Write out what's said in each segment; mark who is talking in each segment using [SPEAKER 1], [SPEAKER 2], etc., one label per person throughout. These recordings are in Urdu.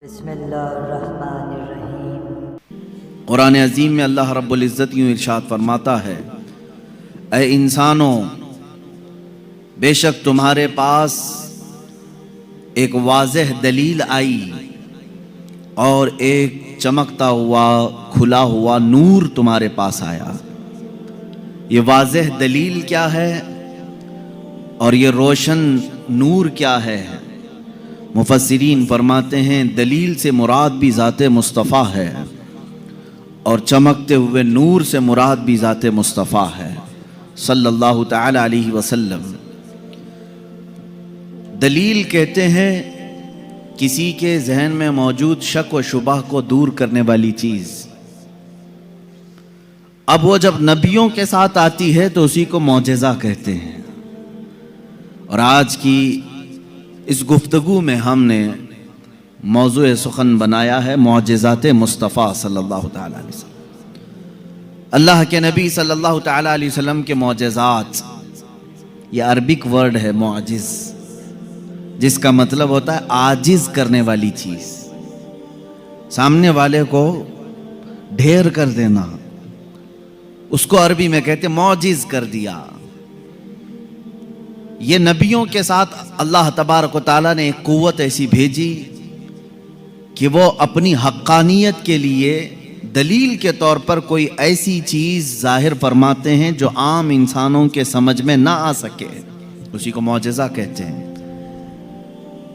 [SPEAKER 1] بسم اللہ الرحمن الرحیم۔
[SPEAKER 2] قرآن عظیم میں اللہ رب العزت یوں ارشاد فرماتا ہے، اے انسانوں، بے شک تمہارے پاس ایک واضح دلیل آئی اور ایک چمکتا ہوا کھلا ہوا نور تمہارے پاس آیا۔ یہ واضح دلیل کیا ہے اور یہ روشن نور کیا ہے؟ مفسرین فرماتے ہیں دلیل سے مراد بھی ذات مصطفیٰ ہے اور چمکتے ہوئے نور سے مراد بھی ذات مصطفیٰ ہے صلی اللہ تعالی علیہ وسلم۔ دلیل کہتے ہیں کسی کے ذہن میں موجود شک و شبہ کو دور کرنے والی چیز۔ اب وہ جب نبیوں کے ساتھ آتی ہے تو اسی کو معجزہ کہتے ہیں۔ اور آج کی اس گفتگو میں ہم نے موضوع سخن بنایا ہے معجزات مصطفیٰ صلی اللہ تعالی علیہ وسلم۔ اللہ کے نبی صلی اللہ تعالی علیہ وسلم کے معجزات، یہ عربک ورڈ ہے معجز، جس کا مطلب ہوتا ہے عاجز کرنے والی چیز، سامنے والے کو ڈھیر کر دینا، اس کو عربی میں کہتے معجز کر دیا۔ یہ نبیوں کے ساتھ اللہ تبارک و تعالیٰ نے ایک قوت ایسی بھیجی کہ وہ اپنی حقانیت کے لیے دلیل کے طور پر کوئی ایسی چیز ظاہر فرماتے ہیں جو عام انسانوں کے سمجھ میں نہ آ سکے، اسی کو معجزہ کہتے ہیں۔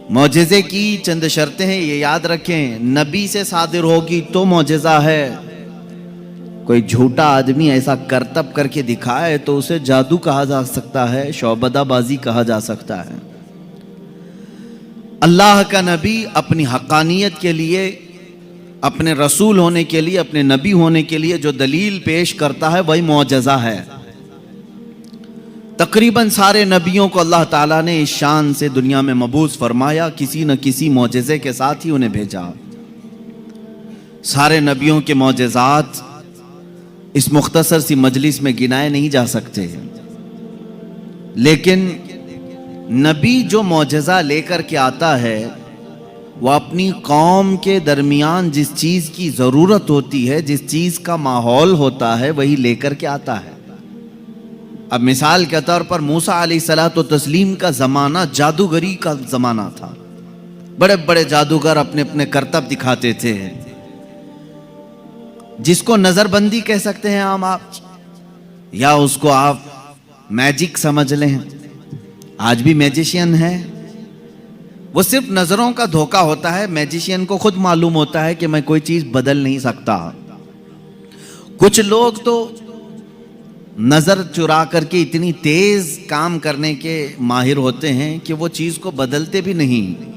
[SPEAKER 2] معجزے کی چند شرطیں ہیں، یہ یاد رکھیں، نبی سے صادر ہوگی تو معجزہ ہے۔ کوئی جھوٹا آدمی ایسا کرتب کر کے دکھائے تو اسے جادو کہا جا سکتا ہے، شعبدہ بازی کہا جا سکتا ہے۔ اللہ کا نبی اپنی حقانیت کے لیے، اپنے رسول ہونے کے لیے، اپنے نبی ہونے کے لیے جو دلیل پیش کرتا ہے وہی معجزہ ہے۔ تقریباً سارے نبیوں کو اللہ تعالیٰ نے اس شان سے دنیا میں مبعوث فرمایا، کسی نہ کسی معجزے کے ساتھ ہی انہیں بھیجا۔ سارے نبیوں کے معجزات اس مختصر سی مجلس میں گنائے نہیں جا سکتے، لیکن نبی جو معجزہ لے کر کے آتا ہے وہ اپنی قوم کے درمیان جس چیز کی ضرورت ہوتی ہے، جس چیز کا ماحول ہوتا ہے وہی لے کر کے آتا ہے۔ اب مثال کے طور پر موسیٰ علیہ الصلوۃ والتسلیم کا زمانہ جادوگری کا زمانہ تھا، بڑے بڑے جادوگر اپنے اپنے کرتب دکھاتے تھے، جس کو نظر بندی کہہ سکتے ہیں عام آپ، یا اس کو آپ میجک سمجھ لیں۔ آج بھی میجیشین ہے، وہ صرف نظروں کا دھوکہ ہوتا ہے۔ میجیشین کو خود معلوم ہوتا ہے کہ میں کوئی چیز بدل نہیں سکتا۔ کچھ لوگ تو نظر چرا کر کے اتنی تیز کام کرنے کے ماہر ہوتے ہیں کہ وہ چیز کو بدلتے بھی نہیں۔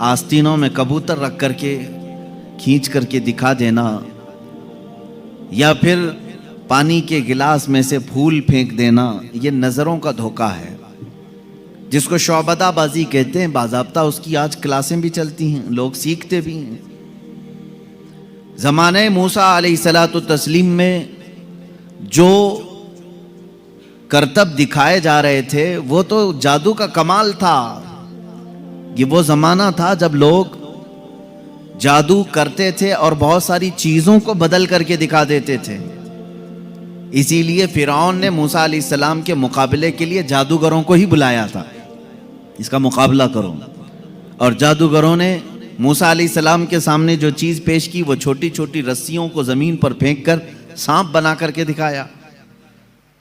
[SPEAKER 2] آستینوں میں کبوتر رکھ کر کے کھینچ کر کے دکھا دینا، یا پھر پانی کے گلاس میں سے پھول پھینک دینا، یہ نظروں کا دھوکہ ہے، جس کو شعبدہ بازی کہتے ہیں۔ باضابطہ اس کی آج کلاسیں بھی چلتی ہیں، لوگ سیکھتے بھی ہیں۔ زمانہ موسیٰ علیہ الصلوۃ والتسلیم میں جو کرتب دکھائے جا رہے تھے وہ تو جادو کا کمال تھا۔ یہ وہ زمانہ تھا جب لوگ جادو کرتے تھے اور بہت ساری چیزوں کو بدل کر کے دکھا دیتے تھے۔ اسی لیے فرعون نے موسیٰ علیہ السلام کے مقابلے کے لیے جادوگروں کو ہی بلایا تھا، اس کا مقابلہ کرو۔ اور جادوگروں نے موسیٰ علیہ السلام کے سامنے جو چیز پیش کی وہ چھوٹی چھوٹی رسیوں کو زمین پر پھینک کر سانپ بنا کر کے دکھایا۔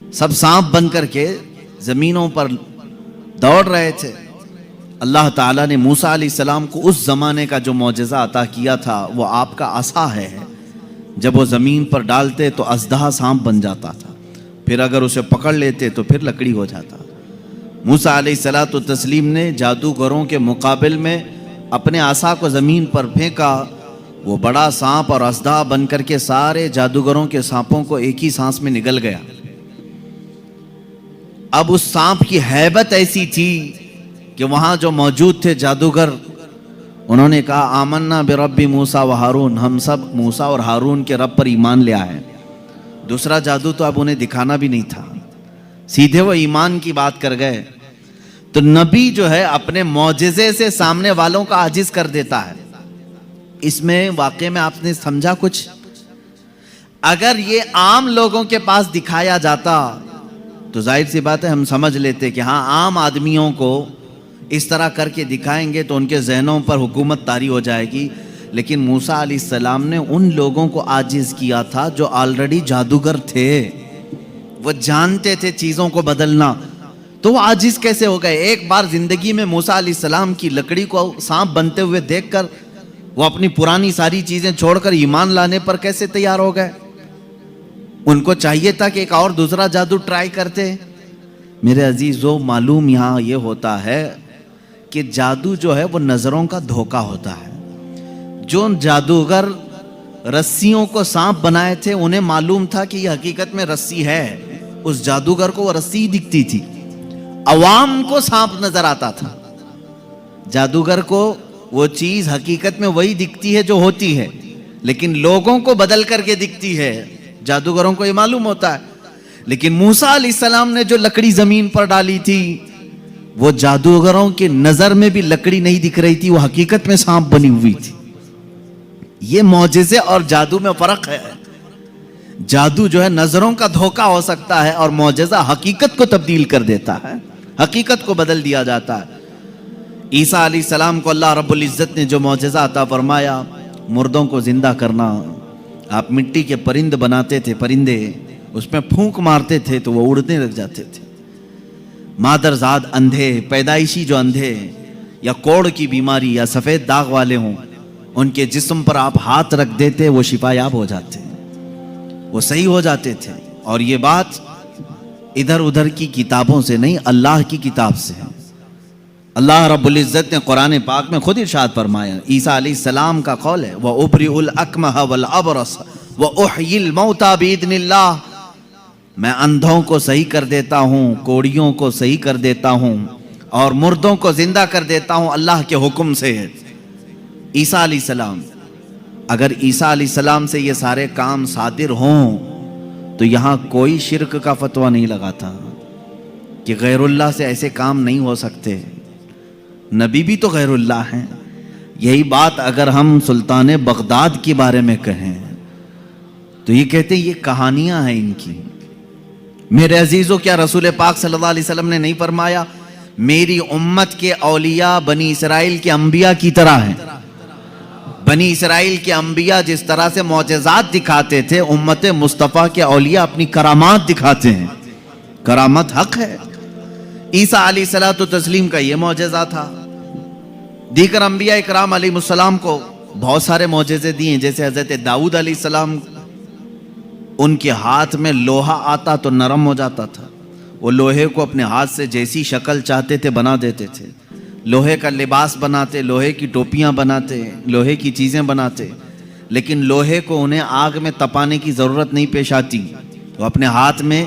[SPEAKER 2] سب سانپ بن کر کے زمینوں پر دوڑ رہے تھے۔ اللہ تعالیٰ نے موسیٰ علیہ السلام کو اس زمانے کا جو معجزہ عطا کیا تھا وہ آپ کا عصا ہے، جب وہ زمین پر ڈالتے تو اژدہا سانپ بن جاتا تھا، پھر اگر اسے پکڑ لیتے تو پھر لکڑی ہو جاتا۔ موسیٰ علیہ الصلوۃ والتسلیم نے جادوگروں کے مقابل میں اپنے عصا کو زمین پر پھینکا، وہ بڑا سانپ اور اژدہا بن کر کے سارے جادوگروں کے سانپوں کو ایک ہی سانس میں نگل گیا۔ اب اس سانپ کی ہیبت ایسی تھی کہ وہاں جو موجود تھے جادوگر، انہوں نے کہا آمنا برب موسیٰ و ہارون، ہم سب موسیٰ اور ہارون کے رب پر ایمان لے آئے۔ دوسرا جادو تو اب انہیں دکھانا بھی نہیں تھا، سیدھے وہ ایمان کی بات کر گئے۔ تو نبی جو ہے اپنے معجزے سے سامنے والوں کا عاجز کر دیتا ہے۔ اس میں واقعے میں آپ نے سمجھا کچھ؟ اگر یہ عام لوگوں کے پاس دکھایا جاتا تو ظاہر سی بات ہے ہم سمجھ لیتے کہ ہاں عام آدمیوں کو اس طرح کر کے دکھائیں گے تو ان کے ذہنوں پر حکومت طاری ہو جائے گی. لیکن موسیٰ علیہ السلام نے ان لوگوں کو عاجز کیا تھا جو آلریڈی جادوگر تھے، وہ جانتے تھے چیزوں کو بدلنا. تو وہ عاجز کیسے ہو گئے؟ ایک بار زندگی میں موسیٰ علیہ السلام کی لکڑی کو سانپ بنتے ہوئے دیکھ کر وہ اپنی پرانی ساری چیزیں چھوڑ کر ایمان لانے پر کیسے تیار ہو گئے؟ ان کو چاہیے تھا کہ ایک اور دوسرا جادو ٹرائی کرتے. میرے عزیزو، معلوم یہاں یہ ہوتا ہے کہ جادو جو ہے وہ نظروں کا دھوکہ ہوتا ہے. جو جادوگر رسیوں کو سانپ بنائے تھے انہیں معلوم تھا کہ یہ حقیقت میں رسی ہے. اس جادوگر کو وہ رسی دکھتی تھی، عوام کو سانپ نظر آتا تھا. جادوگر کو وہ چیز حقیقت میں وہی دکھتی ہے جو ہوتی ہے، لیکن لوگوں کو بدل کر کے دکھتی ہے. جادوگروں کو یہ معلوم ہوتا ہے. لیکن موسیٰ علیہ السلام نے جو لکڑی زمین پر ڈالی تھی وہ جادوگروں کے نظر میں بھی لکڑی نہیں دکھ رہی تھی، وہ حقیقت میں سانپ بنی ہوئی تھی. یہ معجزے اور جادو میں فرق ہے. جادو جو ہے نظروں کا دھوکہ ہو سکتا ہے اور معجزہ حقیقت کو تبدیل کر دیتا ہے، حقیقت کو بدل دیا جاتا ہے. عیسیٰ علیہ السلام کو اللہ رب العزت نے جو معجزہ عطا فرمایا، مردوں کو زندہ کرنا. آپ مٹی کے پرند بناتے تھے، پرندے، اس میں پھونک مارتے تھے تو وہ اڑنے لگ جاتے تھے. مادرزاد اندھے، پیدائشی جو اندھے یا کوڑ کی بیماری یا سفید داغ والے ہوں، ان کے جسم پر آپ ہاتھ رکھ دیتے وہ شفا یاب ہو جاتے، وہ صحیح ہو جاتے تھے. اور یہ بات ادھر ادھر کی کتابوں سے نہیں، اللہ کی کتاب سے ہے. اللہ رب العزت نے قرآن پاک میں خود ارشاد فرمایا، عیسیٰ علیہ السلام کا قول ہے، وَأُبْرِئُ الْأَكْمَحَ وَالْأَبْرَصَ وَأُحْيِي الْمَوْتَى بِإِذْنِ اللَّهِ. میں اندھوں کو صحیح کر دیتا ہوں، کوڑیوں کو صحیح کر دیتا ہوں، اور مردوں کو زندہ کر دیتا ہوں اللہ کے حکم سے. عیسیٰ علیہ السلام، اگر عیسیٰ علیہ السلام سے یہ سارے کام صادر ہوں تو یہاں کوئی شرک کا فتویٰ نہیں لگا تھا کہ غیر اللہ سے ایسے کام نہیں ہو سکتے. نبی بھی تو غیر اللہ ہیں. یہی بات اگر ہم سلطان بغداد کے بارے میں کہیں تو یہ کہتے ہیں یہ کہانیاں ہیں ان کی. میرے عزیزو، کیا رسول پاک صلی اللہ علیہ وسلم نے نہیں فرمایا میری امت کے اولیاء بنی اسرائیل کے انبیاء کی طرح ہیں؟ بنی اسرائیل کے انبیاء جس طرح سے معجزات دکھاتے تھے، امت مصطفیٰ کے اولیاء اپنی کرامات دکھاتے ہیں. کرامت حق ہے. عیسیٰ علیہ الصلوۃ والتسلیم کا یہ معجزہ تھا. دیگر انبیاء اکرام علیہ السلام کو بہت سارے معجزے دیے، جیسے حضرت داؤد علیہ السلام، ان کے ہاتھ میں لوہا آتا تو نرم ہو جاتا تھا. وہ لوہے کو اپنے ہاتھ سے جیسی شکل چاہتے تھے بنا دیتے تھے. لوہے کا لباس بناتے، لوہے کی ٹوپیاں بناتے، لوہے کی چیزیں بناتے. لیکن لوہے کو انہیں آگ میں تپانے کی ضرورت نہیں پیش آتی. وہ اپنے ہاتھ میں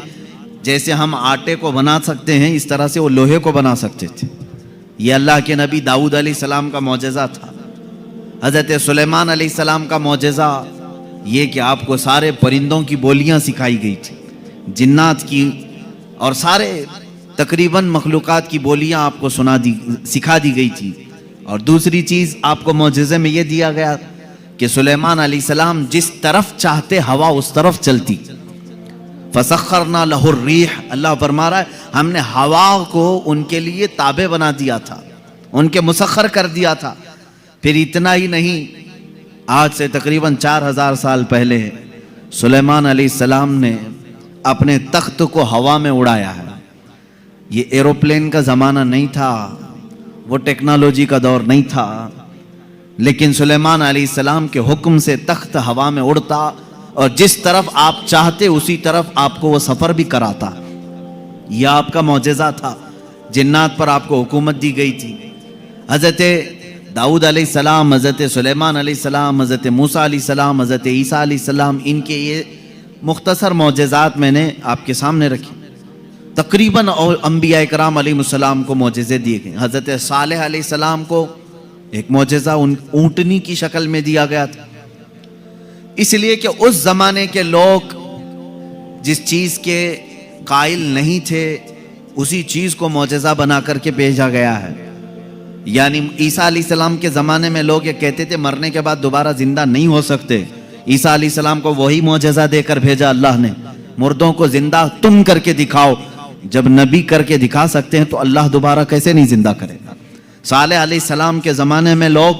[SPEAKER 2] جیسے ہم آٹے کو بنا سکتے ہیں اس طرح سے وہ لوہے کو بنا سکتے تھے. یہ اللہ کے نبی داؤد علیہ السلام کا معجزہ تھا. حضرت سلیمان علیہ السلام کا معجزہ یہ کہ آپ کو سارے پرندوں کی بولیاں سکھائی گئی تھی، جنات کی اور سارے تقریباً مخلوقات کی بولیاں آپ کو سکھا دی گئی تھی. اور دوسری چیز آپ کو معجزے میں یہ دیا گیا کہ سلیمان علیہ السلام جس طرف چاہتے ہوا اس طرف چلتی. فسخرنا لہ الریح، اللہ فرما رہا ہے ہم نے ہوا کو ان کے لیے تابع بنا دیا تھا، ان کے مسخر کر دیا تھا. پھر اتنا ہی نہیں، آج سے تقریباً 4000 سال پہلے سلیمان علیہ السلام نے اپنے تخت کو ہوا میں اڑایا ہے. یہ ایروپلین کا زمانہ نہیں تھا، وہ ٹیکنالوجی کا دور نہیں تھا، لیکن سلیمان علیہ السلام کے حکم سے تخت ہوا میں اڑتا اور جس طرف آپ چاہتے اسی طرف آپ کو وہ سفر بھی کراتا. یہ آپ کا معجزہ تھا. جنات پر آپ کو حکومت دی گئی تھی. حضرت داؤد علیہ السلام، حضرت سلیمان علیہ السلام، حضرت موسیٰ علیہ السلام، حضرت عیسیٰ علیہ السلام، ان کے یہ مختصر معجزات میں نے آپ کے سامنے رکھی. تقریباً انبیاء اکرام علیہ السلام کو معجزے دیے گئے. حضرت صالح علیہ السلام کو ایک معجزہ اونٹنی کی شکل میں دیا گیا تھا، اس لیے کہ اس زمانے کے لوگ جس چیز کے قائل نہیں تھے اسی چیز کو معجزہ بنا کر کے بھیجا گیا ہے. یعنی عیسیٰ علیہ السلام کے زمانے میں لوگ یہ کہتے تھے مرنے کے بعد دوبارہ زندہ نہیں ہو سکتے. عیسیٰ علیہ السلام کو وہی معجزہ دے کر بھیجا اللہ نے, مردوں کو زندہ تم کر کے دکھاؤ. جب نبی کر کے دکھا سکتے ہیں تو اللہ دوبارہ کیسے نہیں زندہ کرے گا. صالح علیہ السلام کے زمانے میں لوگ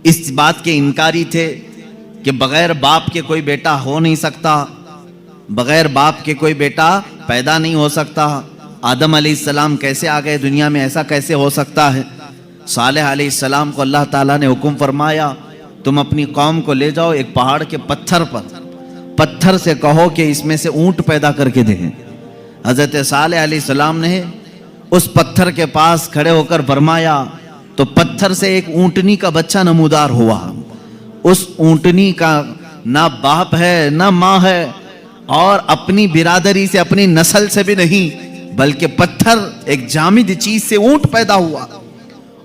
[SPEAKER 2] اس بات کے انکاری تھے کہ بغیر باپ کے کوئی بیٹا ہو نہیں سکتا, بغیر باپ کے کوئی بیٹا پیدا نہیں ہو سکتا. آدم علیہ السلام کیسے آ گئے دنیا میں, ایسا کیسے ہو سکتا ہے. صالح علیہ السلام کو اللہ تعالیٰ نے حکم فرمایا تم اپنی قوم کو لے جاؤ ایک پہاڑ کے پتھر پر, پتھر سے کہو کہ اس میں سے اونٹ پیدا کر کے دیں. حضرت صالح علیہ السلام نے اس پتھر کے پاس کھڑے ہو کر فرمایا تو پتھر سے ایک اونٹنی کا بچہ نمودار ہوا. اس اونٹنی کا نہ باپ ہے نہ ماں ہے اور اپنی برادری سے اپنی نسل سے بھی نہیں, بلکہ پتھر ایک جامد چیز سے اونٹ پیدا ہوا.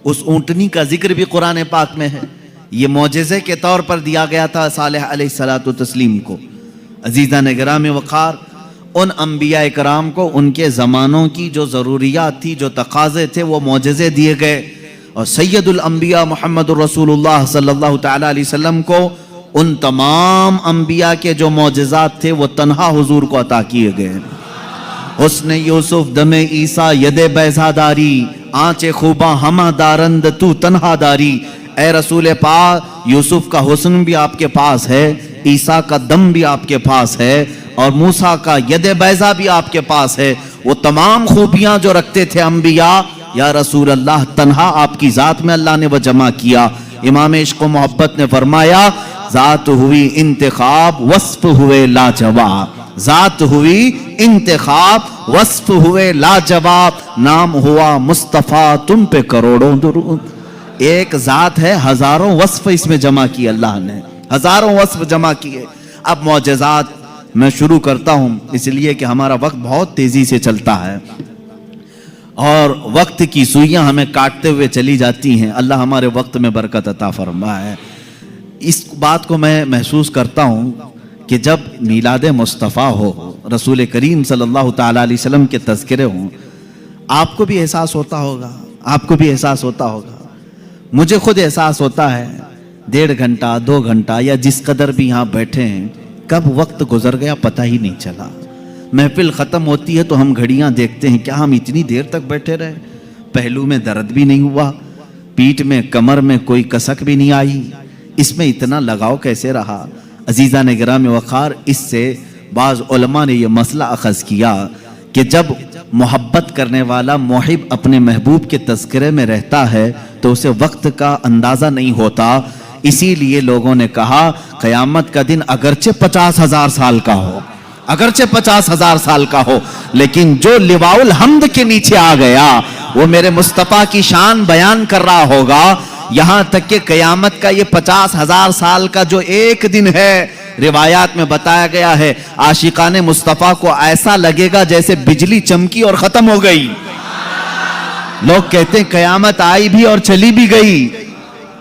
[SPEAKER 2] اس اونٹنی کا ذکر بھی قرآن پاک میں ہے. یہ معجزے کے طور پر دیا گیا تھا صالح علیہ السلام کو. عزیزان گرامی وقار, ان انبیاء کرام کو ان کے زمانوں کی جو ضروریات تھی, جو تقاضے تھے, وہ معجزے دیے گئے. اور سید الانبیاء محمد الرسول اللہ صلی اللہ تعالی علیہ وسلم کو ان تمام انبیاء کے جو معجزات تھے وہ تنہا حضور کو عطا کیے گئے. حسن یوسف دم عیسیٰ ید بیضا داری, آنچ خوباں ہمہ دارند تو تنہا داری. اے رسول پاک, یوسف کا حسن بھی آپ کے پاس ہے, عیسیٰ کا دم بھی آپ کے پاس ہے, اور موسیٰ کا ید بیضا بھی آپ کے پاس ہے. وہ تمام خوبیاں جو رکھتے تھے انبیاء, یا رسول اللہ تنہا آپ کی ذات میں اللہ نے وہ جمع کیا. امام عشق و محبت نے فرمایا ذات ہوئی انتخاب وصف ہوئے لاجواب, ذات ہوئی انتخاب وصف ہوئے لاجواب, نام ہوا مصطفیٰ تم پہ کروڑوں درود. ایک ذات ہے, ہزاروں وصف اس میں جمع کیے اللہ نے, ہزاروں وصف جمع کیے. اب معجزات میں شروع کرتا ہوں اس لیے کہ ہمارا وقت بہت تیزی سے چلتا ہے اور وقت کی سوئیاں ہمیں کاٹتے ہوئے چلی جاتی ہیں. اللہ ہمارے وقت میں برکت عطا فرمائے. اس بات کو میں محسوس کرتا ہوں کہ جب میلاد مصطفیٰ ہو, رسول کریم صلی اللہ تعالیٰ علیہ وسلم کے تذکرے ہوں, آپ کو بھی احساس ہوتا ہوگا, آپ کو بھی احساس ہوتا ہوگا, مجھے خود احساس ہوتا ہے 1.5 گھنٹہ 2 گھنٹہ یا جس قدر بھی یہاں بیٹھے ہیں, کب وقت گزر گیا پتہ ہی نہیں چلا. محفل ختم ہوتی ہے تو ہم گھڑیاں دیکھتے ہیں, کیا ہم اتنی دیر تک بیٹھے رہے, پہلو میں درد بھی نہیں ہوا, پیٹھ میں کمر میں کوئی کسک بھی نہیں آئی, اس میں اتنا لگاؤ کیسے رہا. عزیزان گرامی وقار, اس سے بعض علماء نے یہ مسئلہ اخذ کیا کہ جب محبت کرنے والا محب اپنے محبوب کے تذکرے میں رہتا ہے تو اسے وقت کا اندازہ نہیں ہوتا. اسی لیے لوگوں نے کہا قیامت کا دن اگرچہ 50,000 سال کا ہو, اگرچہ 50,000 سال کا ہو, لیکن جو لواء الحمد کے نیچے آ گیا وہ میرے مصطفیٰ کی شان بیان کر رہا ہوگا. یہاں تک کہ قیامت کا یہ 50,000 سال کا جو ایک دن ہے, روایات میں بتایا گیا ہے عاشقان مصطفیٰ کو ایسا لگے گا جیسے بجلی چمکی اور ختم ہو گئی. لوگ کہتے ہیں قیامت آئی بھی اور چلی بھی گئی.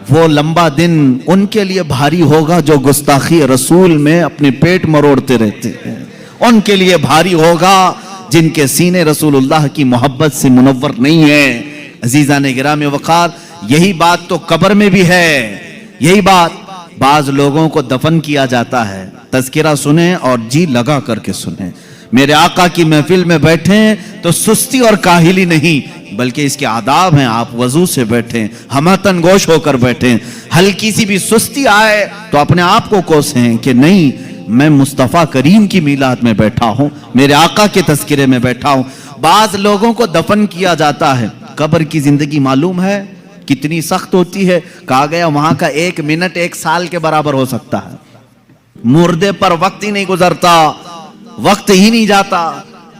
[SPEAKER 2] وہ لمبا دن ان کے لیے بھاری ہوگا جو گستاخی رسول میں اپنے پیٹ مروڑتے رہتے ہیں, ان کے لیے بھاری ہوگا جن کے سینے رسول اللہ کی محبت سے منور نہیں ہیں. عزیزان گرامی وقار, یہی بات تو قبر میں بھی ہے. یہی بات, بعض لوگوں کو دفن کیا جاتا ہے, تذکرہ سنیں اور جی لگا کر کے سنیں. میرے آقا کی محفل میں بیٹھیں تو سستی اور کاہلی نہیں بلکہ اس کے آداب ہیں. آپ وضو سے بیٹھیں, ہمتن گوش ہو کر بیٹھیں. ہلکی سی بھی سستی آئے تو اپنے آپ کو کوسیں کہ نہیں, میں مصطفیٰ کریم کی میلاد میں بیٹھا ہوں, میرے آقا کے تذکرے میں بیٹھا ہوں. بعض لوگوں کو دفن کیا جاتا ہے. قبر کی زندگی معلوم ہے کتنی سخت ہوتی ہے. کہا گیا وہاں کا 1 منٹ 1 سال کے برابر ہو سکتا ہے. مردے پر وقت ہی نہیں گزرتا, وقت ہی نہیں جاتا.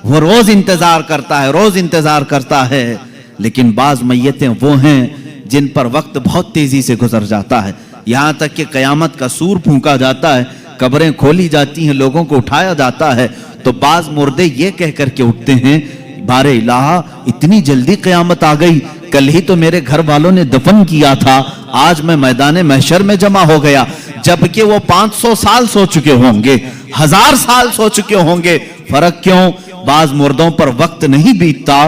[SPEAKER 2] وہ روز انتظار کرتا ہے, روز انتظار کرتا ہے. لیکن بعض میتیں وہ ہیں جن پر وقت بہت تیزی سے گزر جاتا ہے. یہاں تک کہ قیامت کا سور پھونکا جاتا ہے, قبریں کھولی جاتی ہیں, لوگوں کو اٹھایا جاتا ہے تو بعض مردے یہ کہہ کر کے اٹھتے ہیں بار الہ اتنی جلدی قیامت آ گئی, کل ہی تو میرے گھر والوں نے دفن کیا تھا, آج میں میدان محشر میں جمع ہو گیا. جبکہ وہ 500 سال سو چکے ہوں گے, 1000 سال سو چکے ہوں گے. فرق کیوں؟ بعض مردوں پر وقت نہیں بیتتا,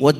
[SPEAKER 2] وہ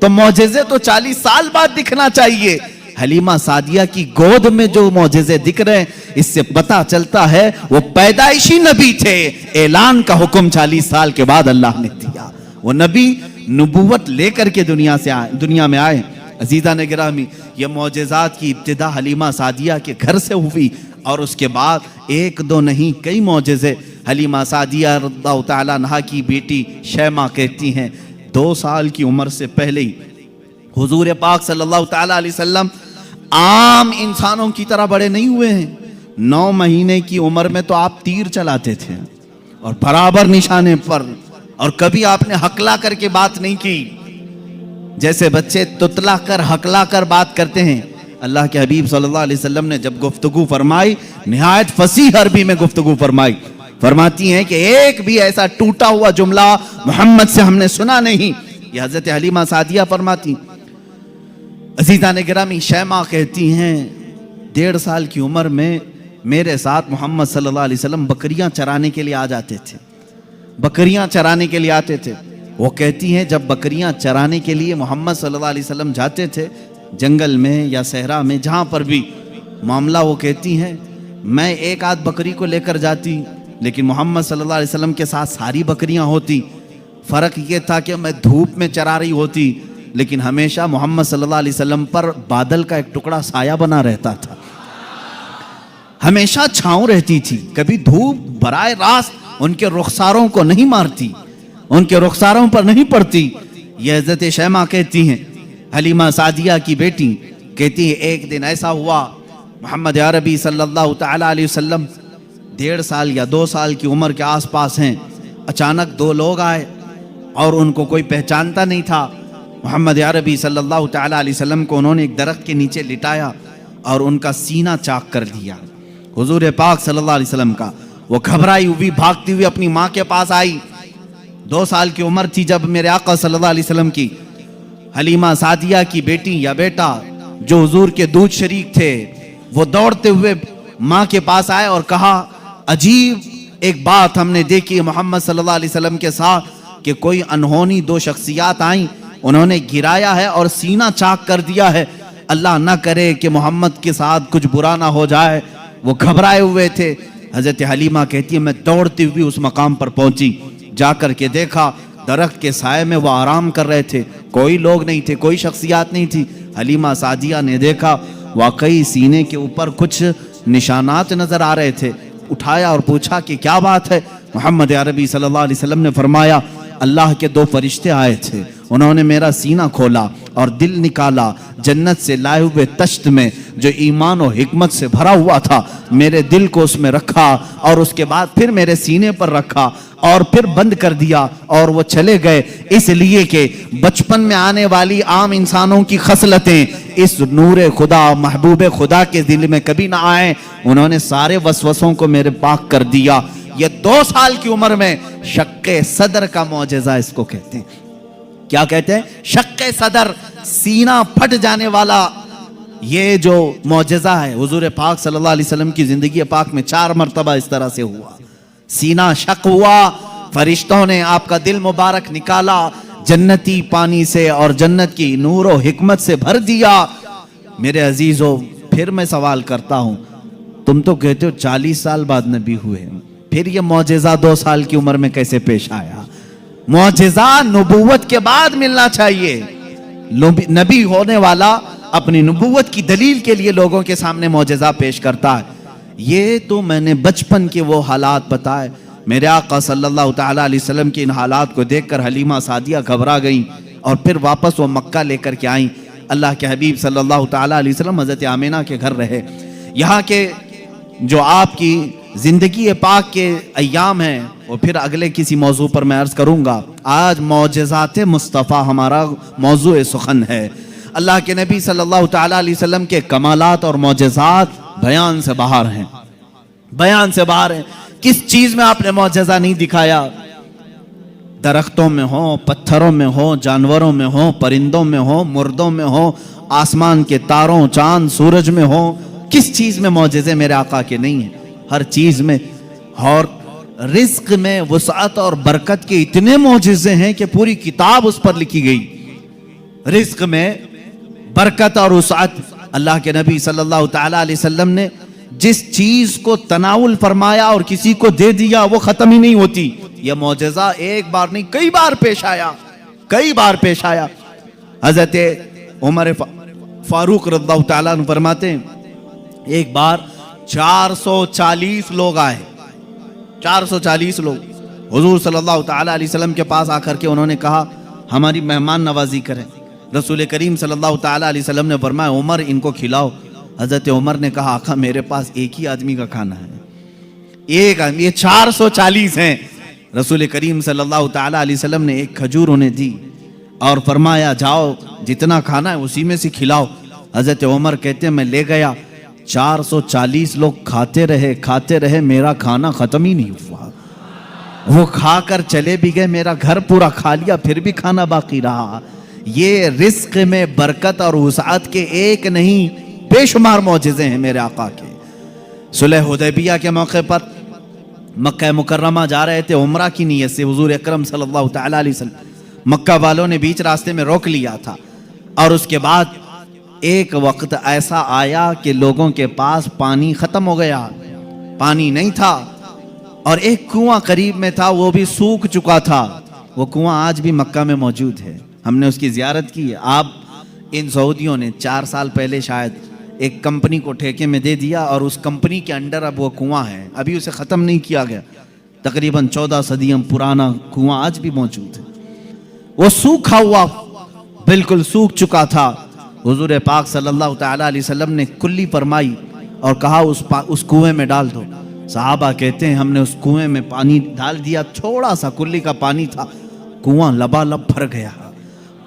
[SPEAKER 2] تو معجزے تو 40 سال بعد دکھنا چاہیے. حلیمہ سعدیہ کی گود میں جو معجزے دکھ رہے ہیں اس سے پتا چلتا ہے وہ پیدائشی نبی تھے. اعلان کا حکم 40 سال کے بعد اللہ نے دیا. وہ نبی نبوت لے کر کے دنیا میں آئے. عزیزان گرامی، یہ معجزات کی ابتدا حلیمہ سعدیہ کے گھر سے ہوئی اور اس کے بعد ایک دو نہیں کئی معجزے. حلیمہ سعدیہ رضی اللہ تعالیٰ عنہا کی بیٹی شیمہ کہتی ہیں 2 سال کی عمر سے پہلے ہی حضور پاک صلی اللہ تعالیٰ علیہ وسلم عام انسانوں کی طرح بڑے نہیں ہوئے ہیں. 9 مہینے کی عمر میں تو آپ تیر چلاتے تھے اور برابر نشانے پر، اور کبھی آپ نے ہکلا کر کے بات نہیں کی جیسے بچے تتلا کر ہکلا کر بات کرتے ہیں. اللہ کے حبیب صلی اللہ علیہ وسلم نے جب گفتگو فرمائی نہایت فصیح عربی میں گفتگو فرمائی. فرماتی ہیں کہ ایک بھی ایسا ٹوٹا ہوا جملہ محمد سے ہم نے سنا نہیں. یہ حضرت حلیمہ سعدیہ فرماتی. عزیزان گرامی، شیمہ کہتی ہیں 1.5 سال کی عمر میں میرے ساتھ محمد صلی اللہ علیہ وسلم بکریاں چرانے کے لیے آ جاتے تھے. بکریاں چرانے کے لیے آتے تھے. وہ کہتی ہیں جب بکریاں چرانے کے لیے محمد صلی اللہ علیہ وسلم جاتے تھے جنگل میں یا صحرا میں جہاں پر بھی معاملہ، وہ کہتی ہیں میں ایک آدھ بکری کو لے کر جاتی لیکن محمد صلی اللہ علیہ وسلم کے ساتھ ساری بکریاں ہوتی. فرق یہ تھا کہ میں دھوپ میں چرا رہی ہوتی لیکن ہمیشہ محمد صلی اللہ علیہ وسلم پر بادل کا ایک ٹکڑا سایہ بنا رہتا تھا. ہمیشہ چھاؤں رہتی تھی. کبھی دھوپ براہ راست ان کے رخساروں کو نہیں مارتی، ان کے رخساروں پر نہیں پڑتی. یہ حضرت شیمہ کہتی ہیں حلیمہ سعدیہ کی بیٹی کہتی ہے ایک دن ایسا ہوا محمد عربی صلی اللہ تعالیٰ علیہ وسلم 1.5 سال یا 2 سال کی عمر کے آس پاس ہیں. اچانک 2 لوگ آئے اور ان کو کوئی پہچانتا نہیں تھا. محمد عربی صلی اللہ تعالیٰ علیہ وسلم کو انہوں نے ایک درخت کے نیچے لٹایا اور ان کا سینہ چاک کر دیا. حضور پاک صلی اللہ علیہ وسلم کا وہ گھبرائی ہوئی بھاگتی ہوئی اپنی ماں کے پاس آئی. 2 سال کی عمر تھی جب میرے آقا صلی اللہ علیہ وسلم کی. حلیمہ سعدیہ کی بیٹی یا بیٹا جو حضور کے دودھ شریک تھے وہ دوڑتے ہوئے ماں کے پاس آئے اور کہا عجیب ایک بات ہم نے دیکھی محمد صلی اللہ علیہ وسلم کے ساتھ کہ کوئی انہونی 2 شخصیات آئیں، انہوں نے گرایا ہے اور سینہ چاک کر دیا ہے. اللہ نہ کرے کہ محمد کے ساتھ کچھ برا نہ ہو جائے. وہ گھبرائے ہوئے تھے. حضرت حلیمہ کہتی ہے میں دوڑتی ہوئی اس مقام پر پہنچی. جا کر کے دیکھا درخت کے سائے میں وہ آرام کر رہے تھے. کوئی لوگ نہیں تھے، کوئی شخصیات نہیں تھی. حلیمہ سعدیہ نے دیکھا واقعی سینے کے اوپر کچھ نشانات نظر آ رہے تھے. اٹھایا اور پوچھا کہ کیا بات ہے. محمد عربی صلی اللہ علیہ وسلم نے فرمایا اللہ کے 2 فرشتے آئے تھے، انہوں نے میرا سینہ کھولا اور دل نکالا جنت سے لائے ہوئے تشت میں جو ایمان و حکمت سے بھرا ہوا تھا. میرے دل کو اس میں رکھا اور اس کے بعد پھر میرے سینے پر رکھا اور پھر بند کر دیا اور وہ چلے گئے. اس لیے کہ بچپن میں آنے والی عام انسانوں کی خصلتیں اس نور خدا محبوب خدا کے دل میں کبھی نہ آئیں. انہوں نے سارے وسوسوں کو میرے پاک کر دیا. یہ 2 سال کی عمر میں شق صدر کا معجزہ اس کو کہتے ہیں. کیا کہتے ہیں؟ شق صدر، سینہ پھٹ جانے والا. یہ جو معجزہ ہے حضور پاک صلی اللہ علیہ وسلم کی زندگی پاک میں 4 مرتبہ اس طرح سے ہوا. سینہ شق ہوا، فرشتوں نے آپ کا دل مبارک نکالا، جنتی پانی سے اور جنت کی نور و حکمت سے بھر دیا. میرے عزیزو پھر میں سوال کرتا ہوں، تم تو کہتے ہو 40 سال بعد نبی ہوئے، پھر یہ معجزہ 2 سال کی عمر میں کیسے پیش آیا؟ معجزہ نبوت کے بعد ملنا چاہیے. نبی ہونے والا اپنی نبوت کی دلیل کے لیے لوگوں کے سامنے معجزہ پیش کرتا ہے. یہ تو میں نے بچپن کے وہ حالات بتائے. میرے آقا صلی اللہ تعالیٰ علیہ وسلم کے ان حالات کو دیکھ کر حلیمہ سعدیہ گھبرا گئیں اور پھر واپس وہ مکہ لے کر کے آئیں. اللہ کے حبیب صلی اللہ تعالیٰ علیہ وسلم حضرت آمینہ کے گھر رہے. یہاں کے جو آپ کی زندگی پاک کے ایام ہیں وہ پھر اگلے کسی موضوع پر میں عرض کروں گا. آج معجزات مصطفیٰ ہمارا موضوع سخن ہے. اللہ کے نبی صلی اللہ تعالیٰ علیہ وسلم کے کمالات اور معجزات بیان سے باہر ہیں، بیان سے باہر ہیں. کس چیز میں آپ نے معجزہ نہیں دکھایا؟ درختوں میں ہو، پتھروں میں ہو، جانوروں میں ہو، پرندوں میں ہو، مردوں میں ہو، آسمان کے تاروں، چاند، سورج میں ہو. کس چیز میں معجزے میرے آقا کے نہیں ہیں؟ ہر چیز میں. اور رزق میں وسعت اور برکت کے اتنے معجزے ہیں کہ پوری کتاب اس پر لکھی گئی. رزق میں برکت اور وسعت. اللہ کے نبی صلی اللہ تعالی علیہ وسلم نے جس چیز کو تناول فرمایا اور کسی کو دے دیا وہ ختم ہی نہیں ہوتی. یہ معجزہ ایک بار نہیں کئی بار پیش آیا, کئی بار پیش آیا. حضرت عمر فاروق رضی اللہ تعالیٰ عنہ فرماتے ہیں ایک بار 440 لوگ آئے, 440 لوگ حضور صلی اللہ تعالیٰ علیہ وسلم کے پاس آ کر کے انہوں نے کہا ہماری مہمان نوازی کریں. رسول کریم صلی اللہ تعالیٰ علیہ وسلم نے فرمایا عمر ان کو کھلاؤ. حضرت عمر نے کہا آقا میرے پاس ایک ہی آدمی کا کھانا ہے, ایک آدمی, یہ 440 ہیں. رسول کریم صلی اللہ تعالیٰ علیہ وسلم نے ایک کھجور انہیں دی اور فرمایا جاؤ جتنا کھانا ہے اسی میں سے کھلاؤ. حضرت عمر کہتے ہیں میں لے گیا, 440 لوگ کھاتے رہے, میرا کھانا ختم ہی نہیں ہوا. وہ کھا کر چلے بھی گئے, میرا گھر پورا کھا لیا, پھر بھی کھانا باقی رہا. یہ رزق میں برکت اور وسعت کے ایک نہیں بے شمار معجزے ہیں میرے آقا کے. صلح حدیبیہ کے موقع پر مکہ مکرمہ جا رہے تھے عمرہ کی نیت سے. حضور اکرم صلی اللہ تعالیٰ علیہ وسلم مکہ والوں نے بیچ راستے میں روک لیا تھا, اور اس کے بعد ایک وقت ایسا آیا کہ لوگوں کے پاس پانی ختم ہو گیا, پانی نہیں تھا, اور ایک کنواں قریب میں تھا وہ بھی سوکھ چکا تھا. وہ کنواں آج بھی مکہ میں موجود ہے, ہم نے اس کی زیارت کی ہے. آپ ان سعودیوں نے 4 سال پہلے شاید ایک کمپنی کو ٹھیکے میں دے دیا اور اس کمپنی کے انڈر اب وہ کنواں ہے, ابھی اسے ختم نہیں کیا گیا. تقریباً 14 صدیوں پرانا کنواں آج بھی موجود ہے. وہ سوکھا ہوا بالکل سوکھ چکا تھا. حضور پاک صلی اللہ تعالیٰ علیہ وسلم نے کلی فرمائی اور کہا اس کنویں میں ڈال دو. صحابہ کہتے ہیں ہم نے اس کنویں میں پانی ڈال دیا, تھوڑا سا کلی کا پانی تھا, کنواں لبالب بھر گیا.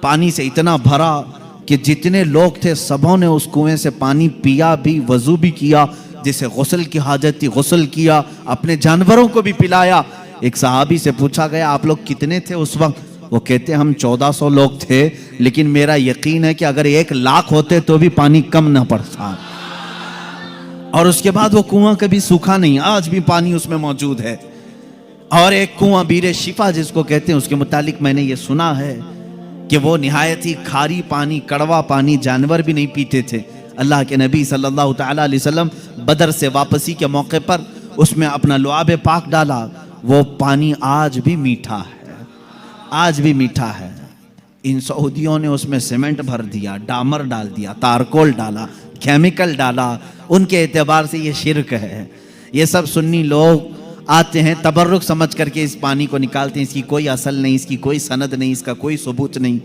[SPEAKER 2] پانی سے اتنا بھرا کہ جتنے لوگ تھے سبوں نے اس کنویں سے پانی پیا بھی, وضو بھی کیا, جسے غسل کی حاجت تھی غسل کیا, اپنے جانوروں کو بھی پلایا. ایک صحابی سے پوچھا گیا آپ لوگ کتنے تھے اس وقت؟ وہ کہتے ہم 1400 لوگ تھے, لیکن میرا یقین ہے کہ اگر 1 لاکھ ہوتے تو بھی پانی کم نہ پڑتا. اور اس کے بعد وہ کنواں کبھی سوکھا نہیں, آج بھی پانی اس میں موجود ہے. اور ایک کنواں بیر شفا جس کو کہتے ہیں, اس کے متعلق میں نے یہ سنا ہے کہ وہ نہایت ہی کھاری پانی, کڑوا پانی, جانور بھی نہیں پیتے تھے. اللہ کے نبی صلی اللہ تعالیٰ علیہ وسلم بدر سے واپسی کے موقع پر اس میں اپنا لعاب پاک ڈالا, وہ پانی آج بھی میٹھا ہے, آج بھی میٹھا ہے. ان سعودیوں نے اس میں سیمنٹ بھر دیا, ڈامر ڈال دیا, تارکول ڈالا, کیمیکل ڈالا. ان کے اعتبار سے یہ شرک ہے. یہ سب سنی لوگ آتے ہیں تبرک سمجھ کر کے اس پانی کو نکالتے ہیں, اس کی کوئی اصل نہیں, اس کی کوئی سند نہیں, اس کا کوئی ثبوت نہیں.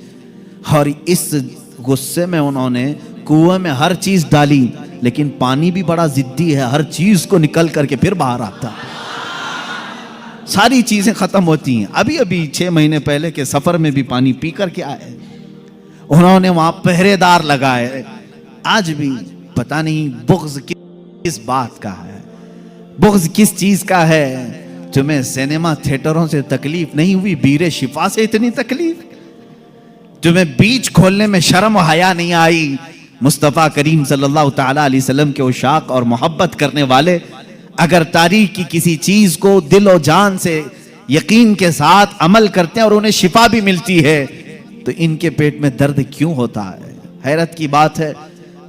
[SPEAKER 2] اور اس غصے میں انہوں نے کنویں میں ہر چیز ڈالی, لیکن پانی بھی بڑا ضدی ہے, ہر چیز کو نکل کر کے پھر باہر آتا. ساری چیزیں ختم ہوتی ہیں. ابھی 6 مہینے پہلے کے سفر میں بھی پانی پی کر کے آئے. انہوں نے وہاں پہرے دار لگائے. آج بھی پتہ نہیں بغض کس بات کا ہے, بغض کس چیز کا ہے. تمہیں سینما تھیٹروں سے تکلیف نہیں ہوئی, بیر شفا سے اتنی تکلیف. تمہیں بیچ کھولنے میں شرم و حیا نہیں آئی. مصطفیٰ کریم صلی اللہ تعالیٰ علیہ وسلم کے عشاق اور محبت کرنے والے اگر تاریخ کی کسی چیز کو دل و جان سے یقین کے ساتھ عمل کرتے ہیں اور انہیں شفا بھی ملتی ہے, تو ان کے پیٹ میں درد کیوں ہوتا ہے؟ حیرت کی بات ہے.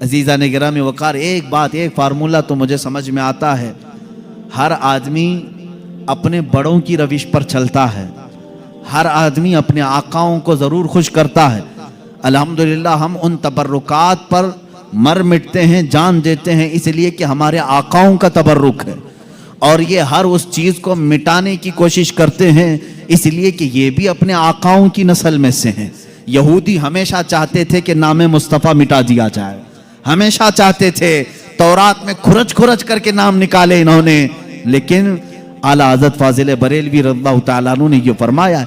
[SPEAKER 2] عزیزان گرامی وقار, ایک بات, ایک فارمولہ تو مجھے سمجھ میں آتا ہے, ہر آدمی اپنے بڑوں کی روش پر چلتا ہے, ہر آدمی اپنے آقاؤں کو ضرور خوش کرتا ہے. الحمدللہ ہم ان تبرکات پر مر مٹتے ہیں, جان دیتے ہیں, اس لیے کہ ہمارے آقاؤں کا تبرک ہے. اور یہ ہر اس چیز کو مٹانے کی کوشش کرتے ہیں اس لیے کہ یہ بھی اپنے آقاؤں کی نسل میں سے ہیں. یہودی ہمیشہ چاہتے تھے کہ نام مصطفیٰ مٹا دیا جائے, ہمیشہ چاہتے تھے. تورات میں کھرچ کھرچ کر کے نام نکالے انہوں نے, لیکن اعلیٰ حضرت فاضل بریلوی رضی اللہ تعالیٰ عنہ نے یہ فرمایا,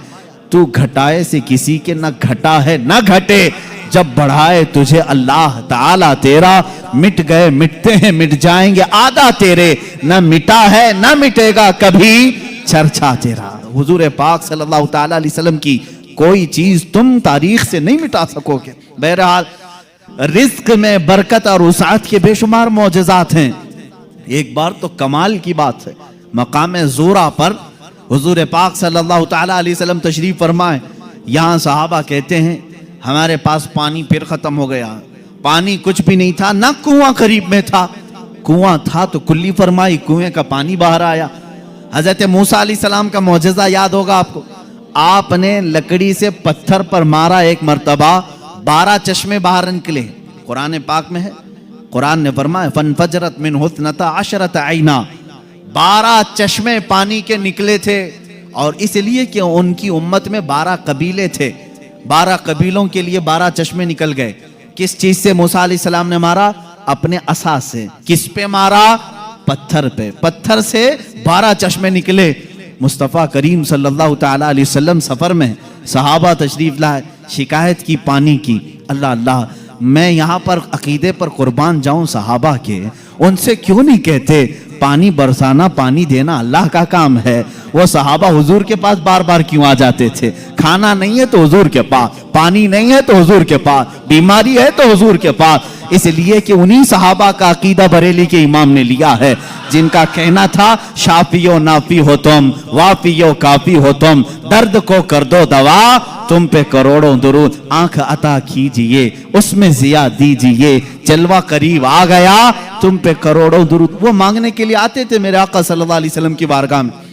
[SPEAKER 2] تو گھٹائے سے کسی کے نہ گھٹا ہے نہ گھٹے, جب بڑھائے تجھے اللہ تعالیٰ تیرا, مٹ گئے مٹتے ہیں مٹ جائیں گے آدھا تیرے, نہ مٹا ہے نہ مٹے گا کبھی چرچا تیرا. حضور پاک صلی اللہ تعالیٰ علیہ وسلم کی کوئی چیز تم تاریخ سے نہیں مٹا سکو گے. بہرحال رزق میں برکت اور وسعت کے بے شمار معجزات ہیں. ایک بار تو کمال کی بات ہے, مقام زورا پر حضور پاک صلی اللہ تعالیٰ علیہ وسلم تشریف فرمائے. یہاں صحابہ کہتے ہیں ہمارے پاس پانی پھر ختم ہو گیا. پانی کچھ بھی نہیں تھا, نہ کنواں قریب میں تھا. کنواں تھا تو کلی فرمائی, کنویں کا پانی باہر آیا. حضرت موسیٰ علیہ السلام کا معجزہ یاد ہوگا آپ کو. آپ نے لکڑی سے پتھر پر مارا ایک مرتبہ, 12 چشمے باہر نکلے. قرآن پاک میں ہے, قرآن نے فرمایا فَانْفَجَرَتْ مِنْهُ اثْنَتَا عَشْرَةَ عَيْنًا, 12 چشمے پانی کے نکلے تھے. اور اس لیے کہ ان کی امت میں 12 قبیلے تھے, 12 قبیلوں کے لیے 12 چشمے نکل گئے. کس چیز سے موسیٰ علیہ السلام نے مارا؟ اپنے عصا سے. کس پہ مارا؟ پتھر پہ. پتھر سے 12 چشمے نکلے. مصطفیٰ کریم صلی اللہ تعالیٰ علیہ وسلم سفر میں, صحابہ تشریف لائے, شکایت کی پانی کی. اللہ اللہ, میں یہاں پر عقیدے پر قربان جاؤں صحابہ کے, ان سے کیوں نہیں کہتے پانی برسانا, پانی دینا اللہ کا کام ہے. وہ صحابہ حضور کے پاس بار بار کیوں آ جاتے تھے؟ کھانا نہیں ہے تو حضور کے پاس, پانی نہیں ہے تو حضور کے پاس, بیماری ہے تو حضور کے پاس. اس لیے کہ انہی صحابہ کا عقیدہ بریلی کے امام نے لیا ہے, جن کا کہنا تھا شافی و نافی ہو تم, وافی و کافی ہو تم, درد کو کر دو دوا, تم پہ کروڑوں درود, آنکھ عطا کیجئے اس میں ضیا دیجئے, جلوہ قریب آ گیا تم پہ کروڑوں درود. وہ مانگنے کے لیے آتے تھے میرے آقا صلی اللہ علیہ وسلم کی بارگاہ میں,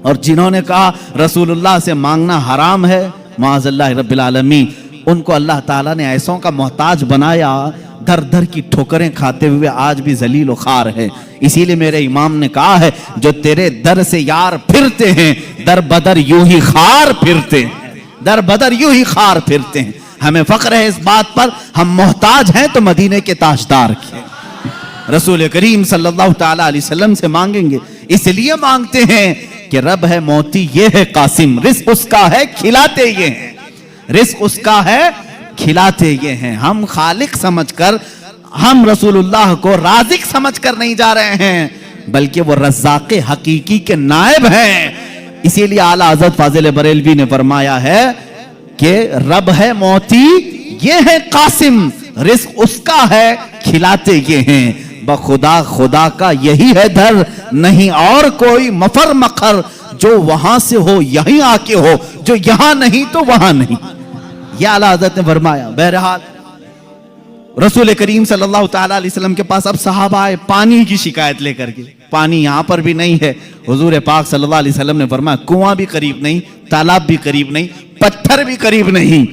[SPEAKER 2] اور جنہوں نے کہا رسول اللہ سے مانگنا حرام ہے, معاذ اللہ رب العالمین, ان کو اللہ تعالیٰ نے ایسوں کا محتاج بنایا, در در کی ٹھوکریں کھاتے ہوئے آج بھی ذلیل و خوار ہے. اسی لیے میرے امام نے کہا ہے جو تیرے در سے یار پھرتے ہیں, در بدر یوں ہی خار پھرتے ہیں, در بدر یوں ہی خار پھرتے ہیں. ہمیں فخر ہے اس بات پر, ہم محتاج ہیں تو مدینے کے تاجدار کے رسول کریم صلی اللہ تعالیٰ علیہ وسلم سے مانگیں گے. اس لیے مانگتے ہیں کہ رب ہے موتی یہ ہے قاسم, رزق اس کا ہے کھلاتے یہ ہیں, رزق اس کا ہے کھلاتے یہ ہیں. ہم خالق سمجھ کر, ہم رسول اللہ کو رازق سمجھ کر نہیں جا رہے ہیں, بلکہ وہ رزاق حقیقی کے نائب ہیں. اسی لیے اعلیٰ حضرت فاضل بریلوی نے فرمایا ہے کہ رب ہے موتی یہ ہے قاسم, رزق اس کا ہے کھلاتے یہ ہیں. بخدا خدا کا یہی ہے در, نہیں اور کوئی مفر مخر, جو وہاں سے ہو یہیں آ کے ہو, جو یہاں نہیں تو وہاں نہیں. یہ اعلیٰ حضرت نے فرمایا. بہرحال رسول کریم صلی اللہ تعالیٰ علیہ وسلم کے پاس اب صحابہ آئے پانی کی شکایت لے کر کے. پانی یہاں پر بھی نہیں ہے. حضور پاک صلی اللہ علیہ وسلم نے فرمایا کنواں بھی قریب نہیں, تالاب بھی قریب نہیں, پتھر بھی قریب نہیں.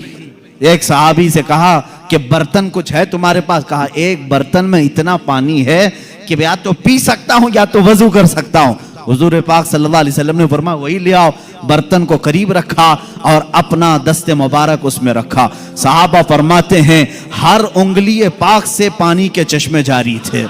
[SPEAKER 2] ایک صحابی سے کہا کہ برتن کچھ ہے تمہارے پاس؟ کہا ایک برتن میں اتنا پانی ہے کہ یا تو پی سکتا ہوں یا تو وضو کر سکتا ہوں. حضور پاک صلی اللہ علیہ وسلم نے فرمایا وہی لے آؤ. برتن کو قریب رکھا اور اپنا دست مبارک اس میں رکھا. صحابہ فرماتے ہیں ہر انگلی پاک سے پانی کے چشمے جاری تھے,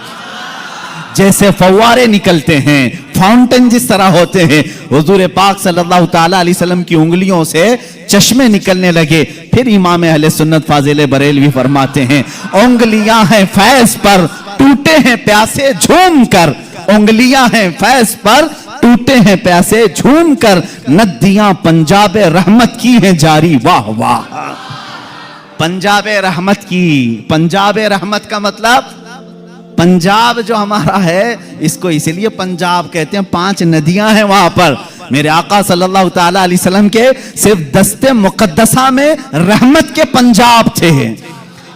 [SPEAKER 2] جیسے فوارے نکلتے ہیں, فاؤنٹن جس طرح ہوتے ہیں. حضور پاک صلی اللہ تعالیٰ علیہ وسلم کی انگلیوں سے چشمے نکلنے لگے. پھر امام اہل سنت فاضل بریلوی فرماتے ہیں انگلیاں ہیں فیض پر, ٹوٹے ہیں پیاسے جھوم کر. انگلیاں ہیں فیض پر, ٹوٹے ہیں پیاسے جھوم کر. ندیاں پنجاب رحمت کی ہیں جاری, واہ واہ. پنجاب رحمت کی, پنجاب رحمت کا مطلب پنجاب جو ہمارا ہے اس کو اس لیے پنجاب کہتے ہیں, 5 ندیاں ہیں وہاں پر. میرے آقا صلی اللہ تعالیٰ علیہ وسلم کے صرف دست مقدسہ میں رحمت کے پنجاب تھے.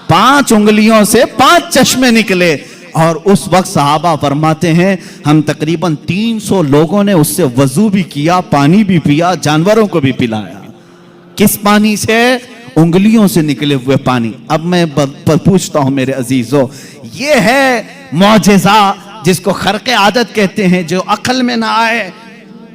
[SPEAKER 2] 5 انگلیوں سے 5 چشمے نکلے. اور اس وقت صحابہ فرماتے ہیں ہم تقریباً 300 لوگوں نے اس سے وضو بھی کیا, پانی بھی پیا, جانوروں کو بھی پلایا. کس پانی سے؟ انگلیوں سے نکلے ہوئے پانی. اب میں پوچھتا ہوں میرے عزیزو, یہ ہے معجزہ جس کو خرق عادت کہتے ہیں, جو عقل میں نہ آئے,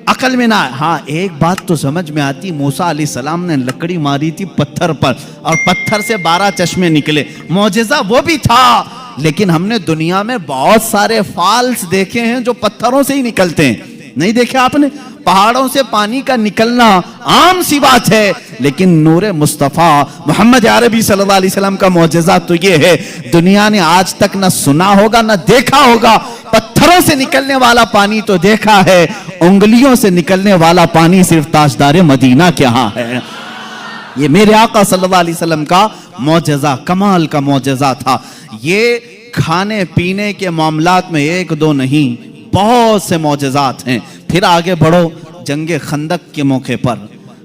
[SPEAKER 2] عقل میں نہ آئے. ہاں ایک بات تو سمجھ میں آتی, موسیٰ علیہ السلام نے لکڑی ماری تھی پتھر پر اور پتھر سے 12 چشمے نکلے. معجزہ وہ بھی تھا, لیکن ہم نے دنیا میں بہت سارے فالس دیکھے ہیں جو پتھروں سے ہی نکلتے ہیں. نہیں دیکھے آپ نے؟ پہاڑوں سے پانی کا نکلنا عام سی بات ہے, لیکن نور مصطفیٰ محمد عربی صلی اللہ علیہ وسلم کا معجزہ تو یہ ہے دنیا نے آج تک نہ سنا ہوگا نہ دیکھا ہوگا. پتھروں سے نکلنے والا پانی تو دیکھا ہے, انگلیوں سے نکلنے والا پانی صرف تاجدار مدینہ کے ہاں ہے. یہ میرے آقا صلی اللہ علیہ وسلم کا معجزہ, کمال کا معجزہ تھا. یہ کھانے پینے کے معاملات میں 1-2 نہیں, بہت سے معجزات ہیں. پھر آگے بڑھو, جنگ خندق کے موقع پر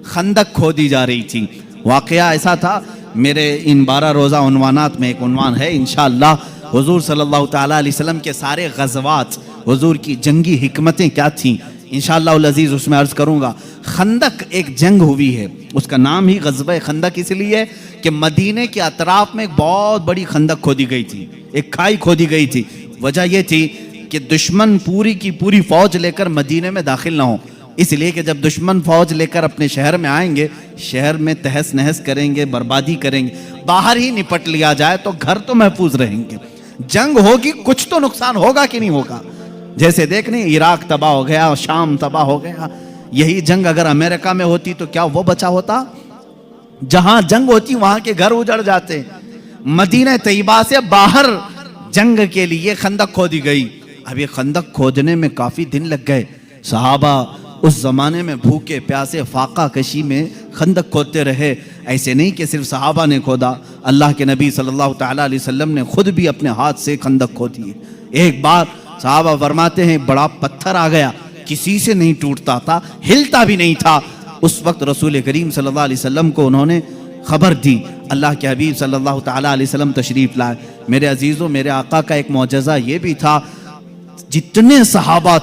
[SPEAKER 2] خندق کھودی جا رہی تھی. واقعہ ایسا تھا میرے ان 12 روزہ عنوانات میں ایک عنوان ہے انشاءاللہ حضور صلی اللہ تعالیٰ علیہ وسلم کے سارے غزوات، حضور کی جنگی حکمتیں کیا تھیں، انشاءاللہ العزیز اس میں عرض کروں گا۔ خندق ایک جنگ ہوئی ہے، اس کا نام ہی غزوہ خندق اس لیے کہ مدینے کے اطراف میں ایک بہت بڑی خندق کھودی گئی تھی، ایک کھائی کھودی گئی تھی۔ وجہ یہ تھی کہ دشمن پوری کی پوری فوج لے کر مدینے میں داخل نہ ہو، اس لیے کہ جب دشمن فوج لے کر اپنے شہر میں آئیں گے، شہر میں تہس نہس کریں گے، بربادی کریں گے، باہر ہی نپٹ لیا جائے تو گھر تو محفوظ رہیں گے۔ جنگ ہوگی، کچھ تو نقصان ہوگا کہ نہیں ہوگا؟ جیسے دیکھنے عراق تباہ ہو گیا، شام تباہ ہو گیا، یہی جنگ اگر امریکہ میں ہوتی تو کیا وہ بچا ہوتا؟ جہاں جنگ ہوتی وہاں کے گھر اجڑ جاتے۔ مدینہ طیبہ سے باہر جنگ کے لیے خندق کھودی گئی۔ اب یہ خندق کھودنے میں کافی دن لگ گئے، صحابہ اس زمانے میں بھوکے پیاسے فاقہ کشی میں خندق کھودتے رہے۔ ایسے نہیں کہ صرف صحابہ نے کھودا، اللہ کے نبی صلی اللہ تعالیٰ علیہ وسلم نے خود بھی اپنے ہاتھ سے خندق کھودی ہے۔ ایک بار صحابہ فرماتے ہیں بڑا پتھر آ گیا، کسی سے نہیں ٹوٹتا تھا، ہلتا بھی نہیں تھا۔ اس وقت رسول کریم صلی اللہ علیہ وسلم کو انہوں نے خبر دی، اللہ کے حبیب صلی اللہ تعالیٰ علیہ وسلم تشریف لائے۔ میرے عزیزوں، میرے آقا کا ایک معجزہ یہ بھی تھا، جتنے صحابہ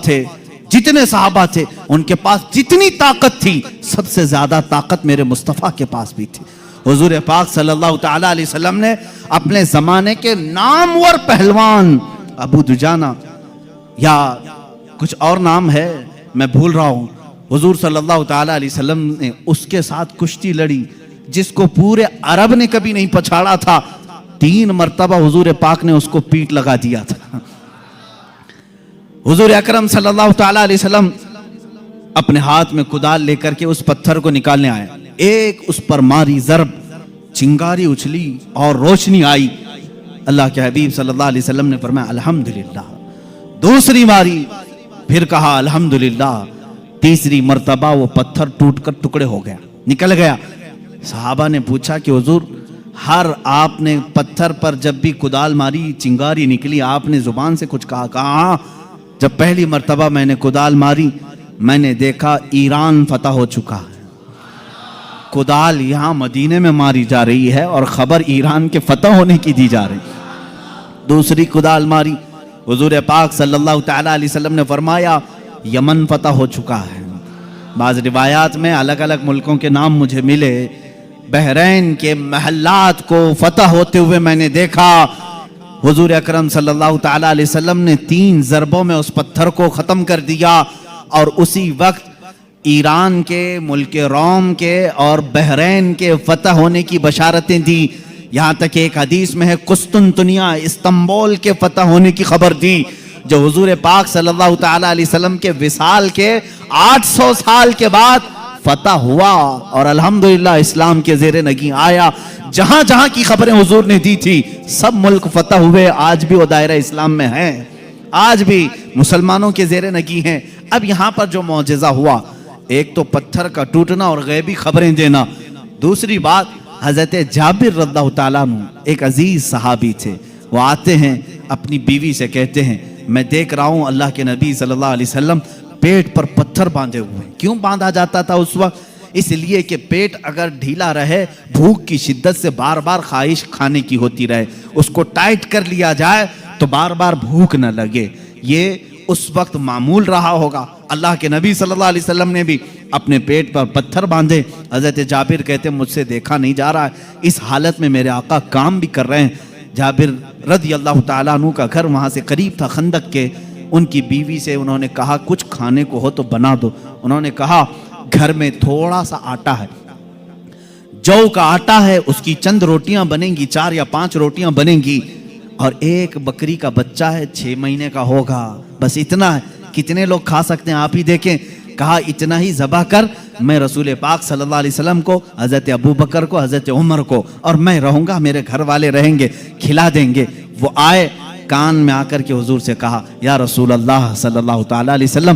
[SPEAKER 2] تھے ان کے پاس جتنی طاقت تھی، سب سے زیادہ طاقت میرے مصطفیٰ کے پاس بھی تھی۔ حضور پاک صلی اللہ تعالیٰ علیہ وسلم نے اپنے زمانے کے نامور پہلوان ابو دجانہ یا کچھ اور نام ہے میں بھول رہا ہوں، حضور صلی اللہ تعالیٰ علیہ وسلم نے اس کے ساتھ کشتی لڑی جس کو پورے عرب نے کبھی نہیں پچھاڑا تھا۔ 3 مرتبہ حضور پاک نے اس کو پیٹ لگا دیا تھا۔ حضور اکرم صلی اللہ تعالیٰ علیہ وسلم اپنے ہاتھ میں کدال لے کر کے اس پتھر کو نکالنے آئے، ایک اس پر ماری ضرب، چنگاری اچھلی اور روشنی آئی۔ اللہ کے حبیب صلی اللہ علیہ وسلم نے فرمایا الحمدللہ، دوسری ماری، پھر کہا الحمدللہ، تیسری مرتبہ وہ پتھر ٹوٹ کر ٹکڑے ہو گیا، نکل گیا۔ صحابہ نے پوچھا کہ حضور ہر آپ نے پتھر پر جب بھی کدال ماری چنگاری نکلی، آپ نے زبان سے کچھ کہا؟ کہا جب پہلی مرتبہ میں نے کدال ماری میں نے دیکھا ایران فتح ہو چکا ہے۔ کدال یہاں مدینے میں ماری جا رہی ہے اور خبر ایران کے فتح ہونے کی دی جا رہی۔ دوسری کدال ماری، حضور پاک صلی اللہ تعالیٰ علیہ وسلم نے فرمایا یمن فتح ہو چکا ہے۔ بعض روایات میں الگ الگ ملکوں کے نام مجھے ملے، بحرین کے محلات کو فتح ہوتے ہوئے میں نے دیکھا۔ حضور اکرم صلی اللہ تعالیٰ علیہ وسلم نے 3 ضربوں میں اس پتھر کو ختم کر دیا، اور اسی وقت ایران کے، ملک روم کے اور بحرین کے فتح ہونے کی بشارتیں دی۔ یہاں تک کہ ایک حدیث میں ہے قسطنطنیہ، استنبول کے فتح ہونے کی خبر دی، جو حضور پاک صلی اللہ تعالیٰ علیہ وسلم کے وصال کے 800 سال کے بعد فتح ہوا، اور الحمدللہ اسلام کے زیر نگیں آیا۔ جہاں جہاں کی خبریں حضور نے دی تھی سب ملک فتح ہوئے، آج بھی وہ دائرہ اسلام میں ہیں، آج بھی مسلمانوں کے زیر نگیں ہیں۔ اب یہاں پر جو معجزہ ہوا، ایک تو پتھر کا ٹوٹنا اور غیبی خبریں دینا، دوسری بات حضرت جابر رضی اللہ تعالیٰ عنہ ایک عزیز صحابی تھے، وہ آتے ہیں اپنی بیوی سے کہتے ہیں میں دیکھ رہا ہوں اللہ کے نبی صلی اللہ علیہ وسلم پیٹ پر پتھر باندھے ہوئے۔ کیوں باندھا جاتا تھا اس وقت؟ اس لیے کہ پیٹ اگر ڈھیلا رہے، بھوک کی شدت سے بار بار خواہش کھانے کی ہوتی رہے، اس کو ٹائٹ کر لیا جائے تو بار بار بھوک نہ لگے۔ یہ اس وقت معمول رہا ہوگا۔ اللہ کے نبی صلی اللہ علیہ وسلم نے بھی اپنے پیٹ پر پتھر باندھے۔ حضرت جابر کہتے مجھ سے دیکھا نہیں جا رہا ہے، اس حالت میں میرے آقا کام بھی کر رہے ہیں۔ جابر رضی اللہ تعالیٰ عنہ کا گھر وہاں سے قریب تھا خندق کے۔ ان کی بیوی سے انہوں نے کہا کچھ کھانے کو ہو تو بنا دو۔ انہوں نے کہا گھر میں تھوڑا سا آٹا ہے، جو کا آٹا ہے، اس کی چند روٹیاں بنیں گی، 4 یا 5 روٹیاں بنیں گی، اور ایک بکری کا بچہ ہے 6 مہینے کا ہوگا، بس اتنا ہے۔ کتنے لوگ کھا سکتے ہیں آپ ہی دیکھیں۔ کہا اتنا ہی ذبح کر، میں رسول پاک صلی اللہ علیہ وسلم کو، حضرت ابو بکر کو، حضرت عمر کو، اور میں رہوں گا، میرے گھر والے رہیں گے، کھلا دیں گے۔ وہ آئے، کان میں آ کر کے حضور سے کہا یا رسول اللہ صلی اللہ تعالیٰ علیہ وسلم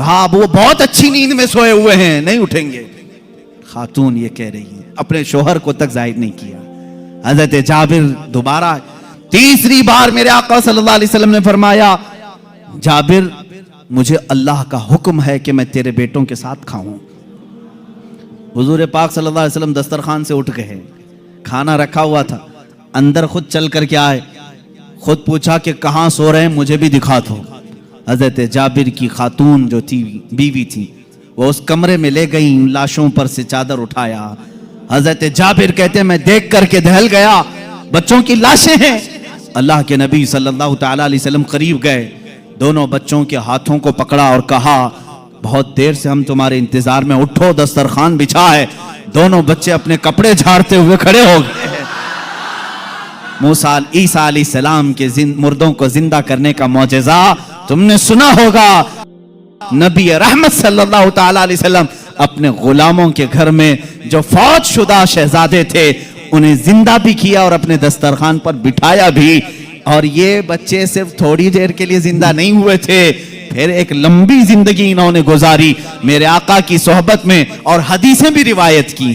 [SPEAKER 2] کہا اب وہ بہت اچھی نیند میں سوئے ہوئے ہیں, نہیں اٹھیں گے. خاتون یہ کہہ رہی ہے, اپنے شوہر کو تک ظاہر نہیں کیا. حضرت جابر دوبارہ تیسری بار میرے آقا صلی اللہ علیہ وسلم نے فرمایا, جابر مجھے اللہ کا حکم ہے کہ میں تیرے بیٹوں کے ساتھ کھاؤں. حضور پاک صلی اللہ علیہ وسلم دسترخوان سے اٹھ گئے, کھانا رکھا ہوا تھا, اندر خود چل کر کے آئے, خود پوچھا کہ کہاں سو رہے ہیں, مجھے بھی دکھا دو. حضرت جابر کی خاتون جو تھی, بیوی تھی, وہ اس کمرے میں لے گئی, لاشوں پر سے چادر اٹھایا. حضرت جابر کہتے ہیں میں دیکھ کر کے دہل گیا, بچوں کی لاشیں ہیں. اللہ کے نبی صلی اللہ تعالی علیہ وسلم قریب گئے, دونوں بچوں کے ہاتھوں کو پکڑا اور کہا بہت دیر سے ہم تمہارے انتظار میں, اٹھو دسترخوان بچھا ہے. دونوں بچے اپنے کپڑے جھاڑتے ہوئے کھڑے ہو گئے. عیسیٰ علیہ السلام کے مردوں کو زندہ کرنے کا معجزہ تم نے سنا ہوگا. نبی رحمت صلی اللہ تعالی علیہ وسلم اپنے غلاموں کے گھر میں جو فوت شدہ شہزادے تھے انہیں زندہ بھی کیا اور اپنے دسترخوان پر بٹھایا بھی. اور یہ بچے صرف تھوڑی دیر کے لیے زندہ نہیں ہوئے تھے, پھر ایک لمبی زندگی انہوں نے گزاری میرے آقا کی صحبت میں, اور حدیثیں بھی روایت کی.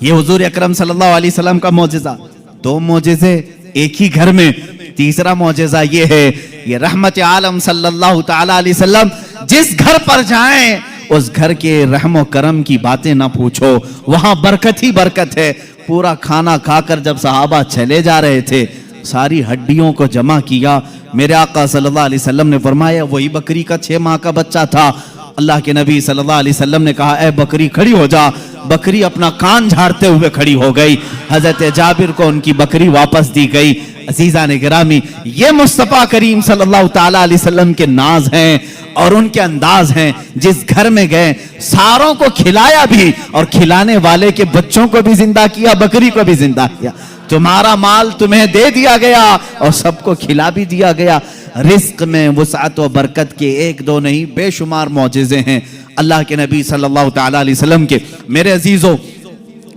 [SPEAKER 2] یہ حضور اکرم صلی اللہ علیہ وسلم کا معجزہ. دو معجزے ایک ہی گھر میں. تیسرا معجزہ یہ ہے, یہ رحمت عالم صلی اللہ تعالی علیہ وسلم جس گھر پر جائیں اس گھر کے رحم و کرم کی باتیں نہ پوچھو, وہاں برکت ہی برکت ہے. پورا کھانا کھا کر جب صحابہ چلے جا رہے تھے, ساری ہڈیوں کو جمع کیا. میرے آقا صلی اللہ علیہ وسلم نے فرمایا وہی بکری کا 6 ماہ کا بچہ تھا. اللہ کے نبی صلی اللہ علیہ وسلم نے کہا اے بکری کھڑی ہو جا. بکری اپنا کان جھاڑتے ہوئے کھڑی ہو گئی. حضرت جابر کو ان کی بکری واپس دی گئی. عزیزان گرامی, یہ مصطفیٰ کریم صلی اللہ تعالی علیہ وسلم کے ناز ہیں اور ان کے انداز ہیں. جس گھر میں گئے ساروں کو کھلایا بھی, اور کھلانے والے کے بچوں کو بھی زندہ کیا, بکری کو بھی زندہ کیا. تمہارا مال تمہیں دے دیا گیا اور سب کو کھلا بھی دیا گیا. رزق میں وسعت و برکت کے ایک دو نہیں بے شمار معجزے ہیں اللہ کے نبی صلی اللہ تعالی علیہ وسلم کے. میرے عزیزوں,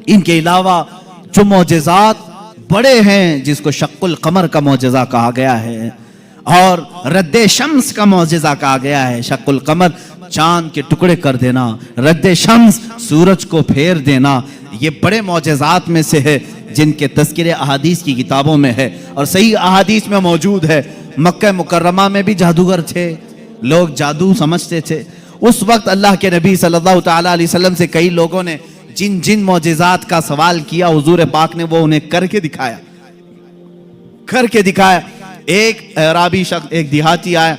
[SPEAKER 2] ان کے علاوہ جو معجزات بڑے ہیں, جس کو شق القمر کا معجزہ کہا گیا ہے اور رد شمس کا معجزہ کہا گیا ہے. شق القمر چاند کے ٹکڑے کر دینا, رد شمس سورج کو پھیر دینا, یہ بڑے معجزات میں سے ہے جن کے تذکرے احادیث کی کتابوں میں ہے اور صحیح احادیث میں موجود ہے. مکہ مکرمہ میں بھی جادوگر تھے, لوگ جادو سمجھتے تھے. اس وقت اللہ کے نبی صلی اللہ تعالی علیہ وسلم سے کئی لوگوں نے جن معجزات کا سوال کیا, حضور پاک نے وہ انہیں کر کے دکھایا. ایک عربی شخص, ایک دیہاتی آیا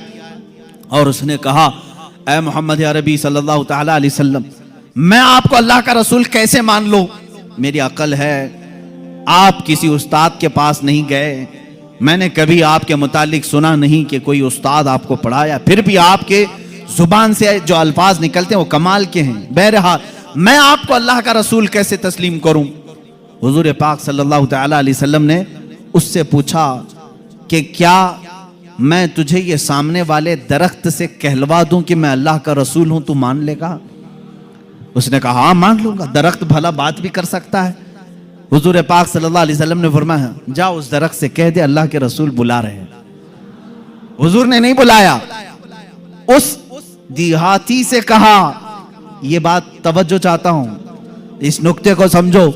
[SPEAKER 2] اور اس نے کہا اے محمد عربی صلی اللہ تعالی علیہ وسلم, میں آپ کو اللہ کا رسول کیسے مان لوں؟ میری عقل ہے, آپ کسی استاد کے پاس نہیں گئے, میں نے کبھی آپ کے متعلق سنا نہیں کہ کوئی استاد آپ کو پڑھایا, پھر بھی آپ کے زبان سے جو الفاظ نکلتے ہیں وہ کمال کے ہیں. بہرحال میں آپ کو اللہ کا رسول کیسے تسلیم کروں؟ حضور پاک صلی اللہ تعالی علیہ وسلم نے اس سے پوچھا کہ کیا میں تجھے یہ سامنے والے درخت سے کہلوا دوں کہ میں اللہ کا رسول ہوں, تو مان لے گا؟ اس نے کہا ہاں مان لوں گا, درخت بھلا بات بھی کر سکتا ہے. حضور پاک صلی اللہ علیہ وسلم نے فرمایا جا اس درخت سے کہہ دے اللہ کے رسول بلا رہے ہیں. حضور نے نہیں بلایا, اس دیہاتی سے کہا, یہ بات توجہ چاہتا ہوں, اس نقطے کو سمجھو.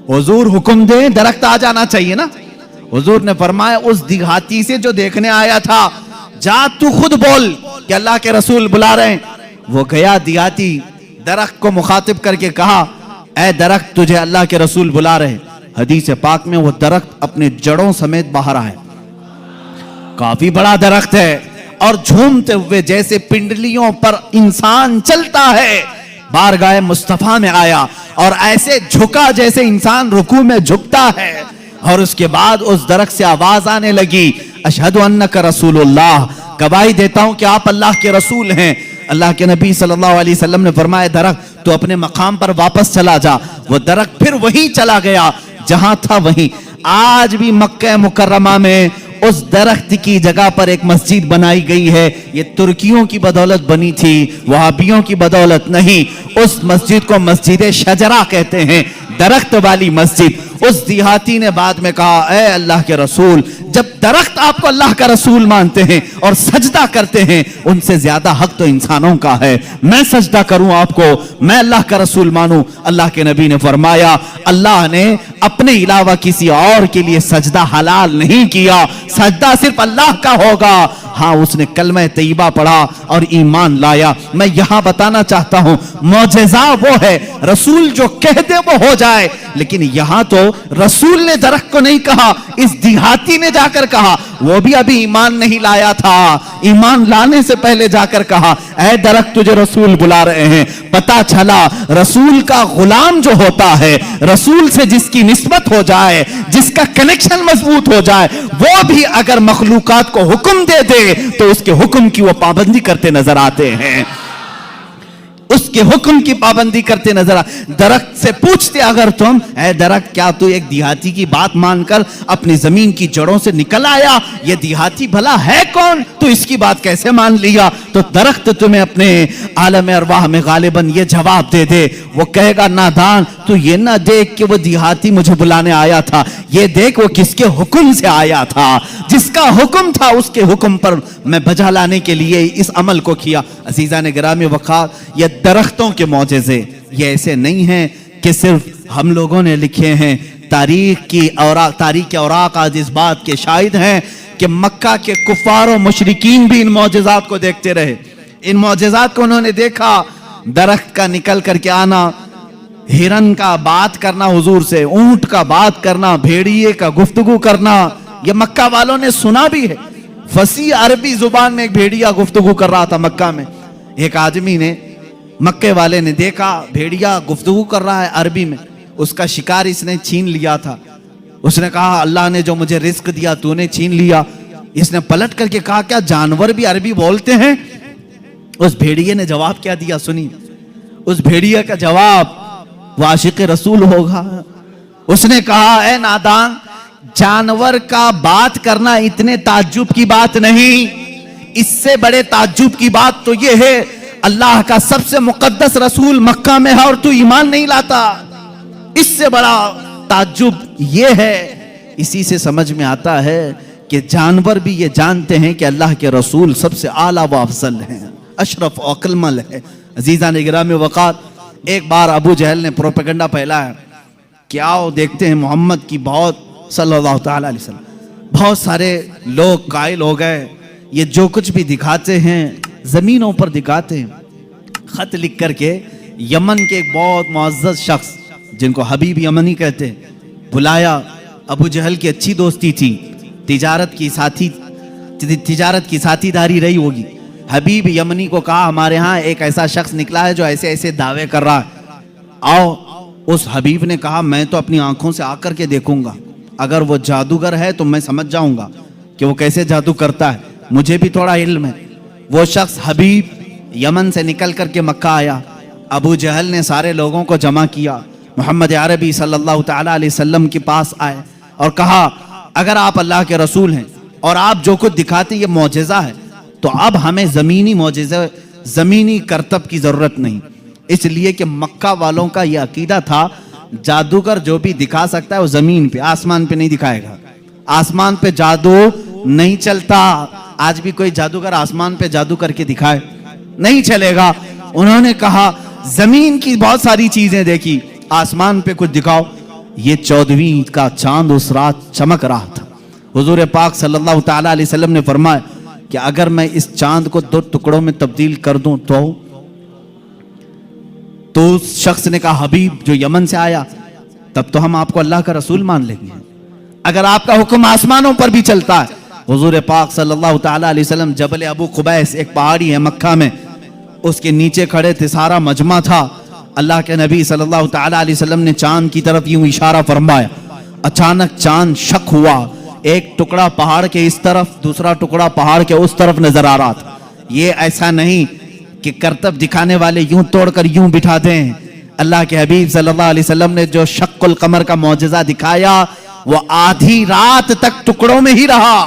[SPEAKER 2] حضور حکم دے درخت آ جانا چاہیے نا. حضور نے فرمایا اس دیہاتی سے جو دیکھنے آیا تھا, جا تو خود بول کہ اللہ کے رسول بلا رہے ہیں. وہ گیا دیہاتی, درخت کو مخاطب کر کے کہا اے درخت تجھے اللہ کے رسول بلا رہے. حدیث پاک میں وہ درخت اپنے جڑوں سمیت باہر آئے, کافی بڑا درخت ہے, اور جھومتے ہوئے جیسے پنڈلیوں پر انسان چلتا ہے بارگاہ مصطفیٰ میں آیا, اور ایسے جھکا جیسے انسان رکوع میں جھکتا ہے. اور اس کے بعد اس درخت سے آواز آنے لگی اشہد انک رسول اللہ, گواہی دیتا ہوں کہ آپ اللہ کے رسول ہیں. اللہ کے نبی صلی اللہ علیہ وسلم نے فرمایا درخت تو اپنے مقام پر واپس چلا جا. وہ درخت پھر وہیں چلا گیا جہاں تھا وہیں. آج بھی مکہ مکرمہ میں اس درخت کی جگہ پر ایک مسجد بنائی گئی ہے. یہ ترکیوں کی بدولت بنی تھی, وہابیوں کی بدولت نہیں. اس مسجد کو مسجد شجرہ کہتے ہیں, درخت والی مسجد. اس دیہاتی نے بعد میں کہا, اے اللہ کے رسول, جب درخت آپ کو اللہ کا رسول مانتے ہیں اور سجدہ کرتے ہیں, ان سے زیادہ حق تو انسانوں کا ہے. میں سجدہ کروں آپ کو, میں اللہ کا رسول مانوں؟ اللہ کے نبی نے فرمایا, اللہ نے اپنے علاوہ کسی اور کے لیے سجدہ حلال نہیں کیا, سجدہ صرف اللہ کا ہوگا. ہاں, اس نے کلمہ طیبہ پڑھا اور ایمان لایا. میں یہاں بتانا چاہتا ہوں, معجزہ وہ ہے رسول جو کہہ دے وہ ہو جائے. لیکن یہاں تو رسول نے درخت کو نہیں کہا, اس دیہاتی نے جا کر کہا. وہ بھی ابھی ایمان نہیں لایا تھا, ایمان لانے سے پہلے جا کر کہا, اے درخت تجھے رسول بلا رہے ہیں. پتا چلا رسول کا غلام جو ہوتا ہے, رسول سے جس کی نسبت ہو جائے, جس کا کنیکشن مضبوط ہو جائے, وہ بھی اگر مخلوقات کو حکم دے دے تو اس کے حکم کی وہ پابندی کرتے نظر آتے ہیں. اس کے حکم کی پابندی کرتے نظر درخت سے پوچھتے اگر تم, اے درخت کیا تو ایک دیہاتی کی بات مان کر اپنی زمین کی جڑوں سے نکل آیا؟ یہ دیہاتی بھلا ہے کون, تو اس کی بات کیسے مان لیا؟ تو درخت تمہیں اپنے عالم ارواح میں غالباً یہ جواب دے دے. وہ کہے گا, نادان, تو یہ نہ دیکھ کہ وہ دیہاتی مجھے بلانے آیا تھا, یہ دیکھ وہ کس کے حکم سے آیا تھا. جس کا حکم تھا اس کے حکم پر میں بجا لانے کے لیے اس عمل کو کیا. عزیزان گرامی وقار, یہ درختوں کے معجزے یہ ایسے نہیں ہیں کہ صرف ہم لوگوں نے لکھے ہیں. تاریخ کی اوراق آج اس بات کے شاہد ہیں کہ مکہ کے کفار و مشرکین بھی ان معجزات کو دیکھتے رہے. ان معجزات کو انہوں نے دیکھا, درخت کا نکل کر کے آنا, ہرن کا بات کرنا حضور سے, اونٹ کا بات کرنا, بھیڑیے کا گفتگو کرنا. یہ مکہ والوں نے سنا بھی ہے. فصیح عربی زبان میں ایک بھیڑیا گفتگو کر رہا تھا مکہ میں. ایک آدمی نے, مکے والے نے دیکھا بھیڑیا گفتگو کر رہا ہے عربی میں, اس کا شکار اس نے چھین لیا تھا. اس نے کہا, اللہ نے جو مجھے رزق دیا تو نے چھین لیا. اس نے پلٹ کر کے کہا, کیا جانور بھی عربی بولتے ہیں؟ اس بھیڑیے نے جواب کیا دیا, سنی. اس بھیڑیے کا جواب وہ عاشق رسول ہوگا. اس نے کہا, اے نادان, جانور کا بات کرنا اتنے تعجب کی بات نہیں, اس سے بڑے تعجب کی بات تو یہ ہے اللہ کا سب سے مقدس رسول مکہ میں ہے اور تو ایمان نہیں لاتا. اس سے بڑا تعجب یہ ہے. اسی سے سمجھ میں آتا ہے کہ جانور بھی یہ جانتے ہیں کہ اللہ کے رسول سب سے اعلیٰ و افضل ہیں, اشرف و اکمل ہے. عزیزان گرامی وقار, ایک بار ابو جہل نے پروپیگنڈا پھیلایا کہ آؤ دیکھتے ہیں محمد کی بہت صلی اللہ تعالی علیہ وسلم. بہت سارے لوگ قائل ہو گئے, یہ جو کچھ بھی دکھاتے ہیں زمینوں پر دکھاتے ہیں. خط لکھ کر کے یمن کے ایک بہت معزز شخص جن کو حبیب یمنی کہتے ہیں بلایا. ابو جہل کی اچھی دوستی تھی, تجارت کی ساتھی داری رہی ہوگی. حبیب یمنی کو کہا, ہمارے ہاں ایک ایسا شخص نکلا ہے جو ایسے ایسے دعوے کر رہا ہے, آؤ. اس حبیب نے کہا, میں تو اپنی آنکھوں سے آ کر کے دیکھوں گا, اگر وہ جادوگر ہے تو میں سمجھ جاؤں گا کہ وہ کیسے جادو کرتا ہے, مجھے بھی تھوڑا علم ہے. وہ شخص حبیب یمن سے نکل کر کے مکہ آیا. ابو جہل نے سارے لوگوں کو جمع کیا, محمد عربی صلی اللہ تعالی علیہ وسلم کے پاس آئے اور کہا, اگر آپ اللہ کے رسول ہیں اور آپ جو کچھ دکھاتے یہ معجزہ ہے, تو اب ہمیں زمینی معجزہ, زمینی کرتب کی ضرورت نہیں. اس لیے کہ مکہ والوں کا یہ عقیدہ تھا جادوگر جو بھی دکھا سکتا ہے وہ زمین پہ, آسمان پہ نہیں دکھائے گا. آسمان پہ جادو نہیں چلتا. آج بھی کوئی جادوگر آسمان پہ جادو کر کے دکھائے نہیں چلے گا. انہوں نے کہا زمین کی بہت ساری چیزیں دیکھی, آسمان پہ کچھ دکھاؤ. یہ 14ویں کا چاند اس رات چمک رہا تھا. حضور پاک صلی اللہ تعالی علیہ وسلم نے فرمایا کہ اگر میں اس چاند کو 2 ٹکڑوں میں تبدیل کر دوں تو اس شخص نے کہا, حبیب جو یمن سے آیا, تب تو ہم آپ کو اللہ کا رسول مان لیں گے. اگر آپ کا حکم آسمانوں پر بھی چلتا ہے. حضور پاک صلی اللہ تعالی علیہ وسلم جبل ابو قبیس, ایک پہاڑی ہے مکہ میں, اس کے نیچے کھڑے تھے, سارا مجمع تھا. اللہ کے نبی صلی اللہ تعالی علیہ وسلم نے چاند کی طرف یوں اشارہ فرمایا. اچانک چاند شک ہوا, ایک ٹکڑا پہاڑ کے اس طرف, دوسرا ٹکڑا پہاڑ کے اس طرف نظر آ رہا تھا. یہ ایسا نہیں کہ کرتب دکھانے والے یوں توڑ کر یوں بٹھا دیں. اللہ کے حبیب صلی اللہ علیہ وسلم نے جو شق القمر کا معجزہ دکھایا وہ آدھی رات تک ٹکڑوں میں ہی رہا.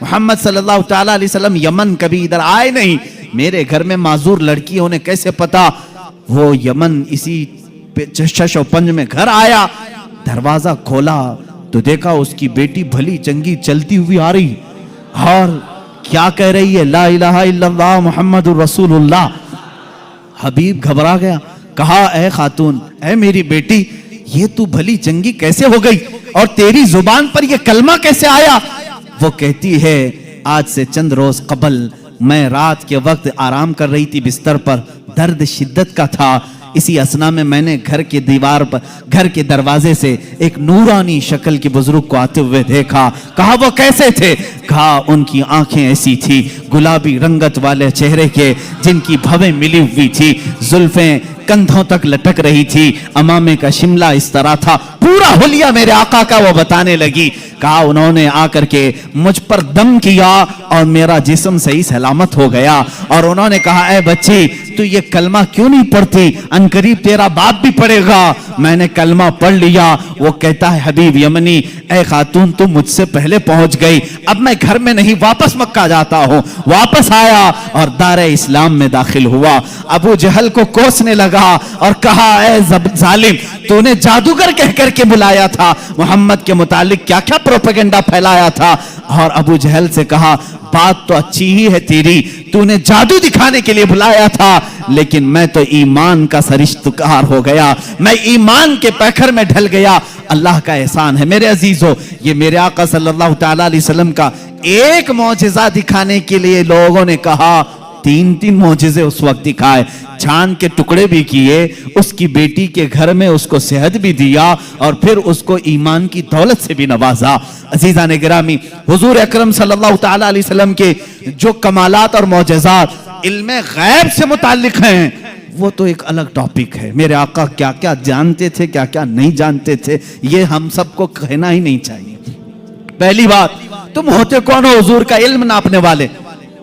[SPEAKER 2] محمد صلی اللہ تعالیٰ علیہ وسلم یمن کبھی ادھر آئے نہیں، میرے گھر میں معذور لڑکی انہیں کیسے پتا؟ وہ یمن اسی چشش و پنج میں گھر آیا، دروازہ کھولا تو دیکھا اس کی بیٹی بھلی چنگی چلتی ہوئی آ رہی اور کیا کہہ رہی ہے؟ لا الہ الا اللہ محمد الرسول اللہ۔ حبیب گھبرا گیا، کہا اے خاتون، اے میری بیٹی، یہ تو بھلی چنگی کیسے ہو گئی اور تیری زبان پر یہ کلمہ کیسے آیا؟ وہ کہتی ہے آج سے چند روز قبل میں رات کے وقت آرام کر رہی تھی بستر پر، درد شدت کا تھا، اسی اسنا میں نے گھر کے دیوار پر، گھر کے دروازے سے ایک نورانی شکل کے بزرگ کو آتے ہوئے دیکھا۔ کہا وہ کیسے تھے؟ کہا ان کی آنکھیں ایسی تھی گلابی رنگت والے چہرے کے جن کی بھویں ملی ہوئی تھی، زلفیں کندھوں تک لٹک رہی تھی، امامے کا شملہ اس طرح تھا، پورا حلیہ میرے آقا کا وہ بتانے لگی۔ کہا انہوں نے آ کر کے مجھ پر دم کیا اور میرا جسم صحیح سلامت ہو گیا، اور انہوں نے کہا اے بچی تو یہ کلمہ کیوں نہیں پڑھتی؟ انقریب تیرا باپ بھی پڑھے گا۔ میں نے کلمہ پڑھ لیا۔ وہ کہتا ہے حبیب یمنی، اے خاتون تم مجھ سے پہلے پہنچ گئی، اب میں گھر میں نہیں واپس مکہ جاتا ہوں۔ واپس آیا اور دار اسلام میں داخل ہوا۔ ابو جہل کو کوسنے لگا اور کہا اے ظالم، تو نے جادوگر کہہ کر کے بلایا تھا، محمد کے متعلق کیا کیا پروپیگنڈا پھیلایا تھا۔ اور ابو جہل سے کہا بات تو اچھی ہی ہے تیری، تو نے جادو دکھانے کے لیے بلایا تھا، لیکن میں تو ایمان کا سرشتکار ہو گیا، میں ایمان کے پیکر میں ڈھل گیا۔ اللہ کا احسان ہے میرے عزیزو، یہ میرے آقا صلی اللہ تعالیٰ علیہ وسلم کا ایک معجزہ دکھانے کے لیے لوگوں نے کہا 3 معجزے اس وقت دکھائے، چاند کے ٹکڑے بھی کیے، اس کی بیٹی کے گھر میں اس کو صحت بھی دیا، اور پھر اس کو ایمان کی دولت سے بھی نوازا۔ عزیزان گرامی، حضور اکرم صلی اللہ تعالیٰ علیہ وسلم کے جو کمالات اور معجزات علم غیب سے متعلق ہیں وہ تو ایک الگ ٹاپک ہے۔ میرے آقا کیا کیا جانتے تھے، کیا کیا نہیں جانتے تھے، یہ ہم سب کو کہنا ہی نہیں چاہیے۔ پہلی بات، تم ہوتے کون ہو حضور کا علم ناپنے والے؟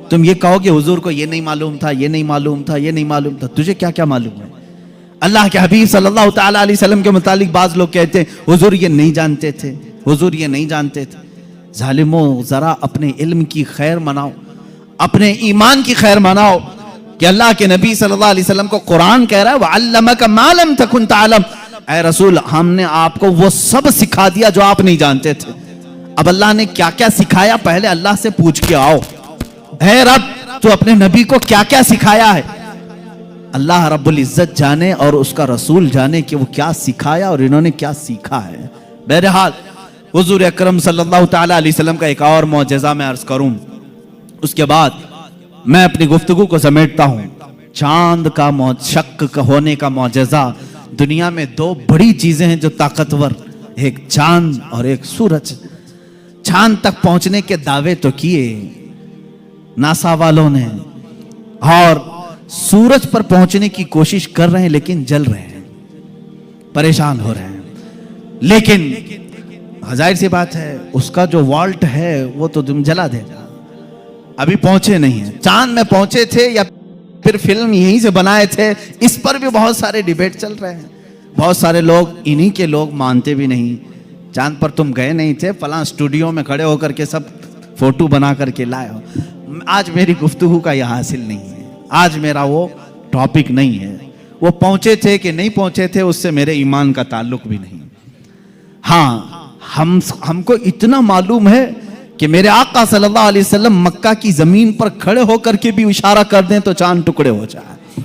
[SPEAKER 2] تم یہ کہو کہ حضور کو یہ نہیں معلوم تھا، یہ نہیں معلوم تھا، یہ نہیں معلوم تھا، تجھے کیا کیا معلوم ہے؟ اللہ کے حبیب صلی اللہ تعالیٰ علیہ وسلم کے متعلق بعض لوگ کہتے ہیں حضور یہ نہیں جانتے تھے، حضور یہ نہیں جانتے تھے۔ ظالموں، ذرا اپنے علم کی خیر مناؤ، اپنے ایمان کی خیر مناؤ کہ اللہ کے نبی صلی اللہ علیہ وسلم کو قرآن کہہ رہا ہے وَعَلَّمَكَ مَا لَمْ تَكُنْ تَعْلَمْ، اے رسول ہم نے آپ کو وہ سب سکھا دیا جو آپ نہیں جانتے تھے۔ اب اللہ نے کیا کیا سکھایا پہلے اللہ سے پوچھ کے آؤ، اے رب تو اپنے نبی کو کیا کیا سکھایا ہے؟ اللہ رب العزت جانے اور اس کا رسول جانے کہ وہ کیا سکھایا اور انہوں نے کیا سیکھا ہے۔ بہرحال حضور اکرم صلی اللہ تعالیٰ علیہ وسلم کا ایک اور معجزہ میں عرض کروں، اس کے بعد میں اپنی گفتگو کو سمیٹتا ہوں۔ چاند کا شق ہونے کا معجزہ، دنیا میں 2 بڑی چیزیں ہیں جو طاقتور، ایک چاند اور ایک سورج۔ چاند تک پہنچنے کے دعوے تو کیے ناسا والوں نے، اور سورج پر پہنچنے کی کوشش کر رہے ہیں لیکن جل رہے ہیں، پریشان ہو رہے ہیں۔ لیکن ظاہر سی بات ہے اس کا جو والٹ ہے وہ تو تم جلا دے گا۔ ابھی پہنچے نہیں ہیں، چاند میں پہنچے تھے یا پھر فلم یہیں سے بنائے تھے، اس پر بھی بہت سارے ڈیبیٹ چل رہے ہیں۔ بہت سارے لوگ انہی کے لوگ مانتے بھی نہیں، چاند پر تم گئے نہیں تھے، فلاں اسٹوڈیو میں کھڑے ہو کر کے سب فوٹو بنا کر کے لائے ہو۔ آج میری گفتگو کا یہ حاصل نہیں ہے، آج میرا وہ ٹاپک نہیں ہے، وہ پہنچے تھے کہ نہیں پہنچے تھے اس سے میرے ایمان کا تعلق بھی نہیں۔ ہاں ہم کو اتنا معلوم ہے کہ میرے آقا صلی اللہ علیہ وسلم مکہ کی زمین پر کھڑے ہو کر کے بھی اشارہ کر دیں تو چاند ٹکڑے ہو جائے۔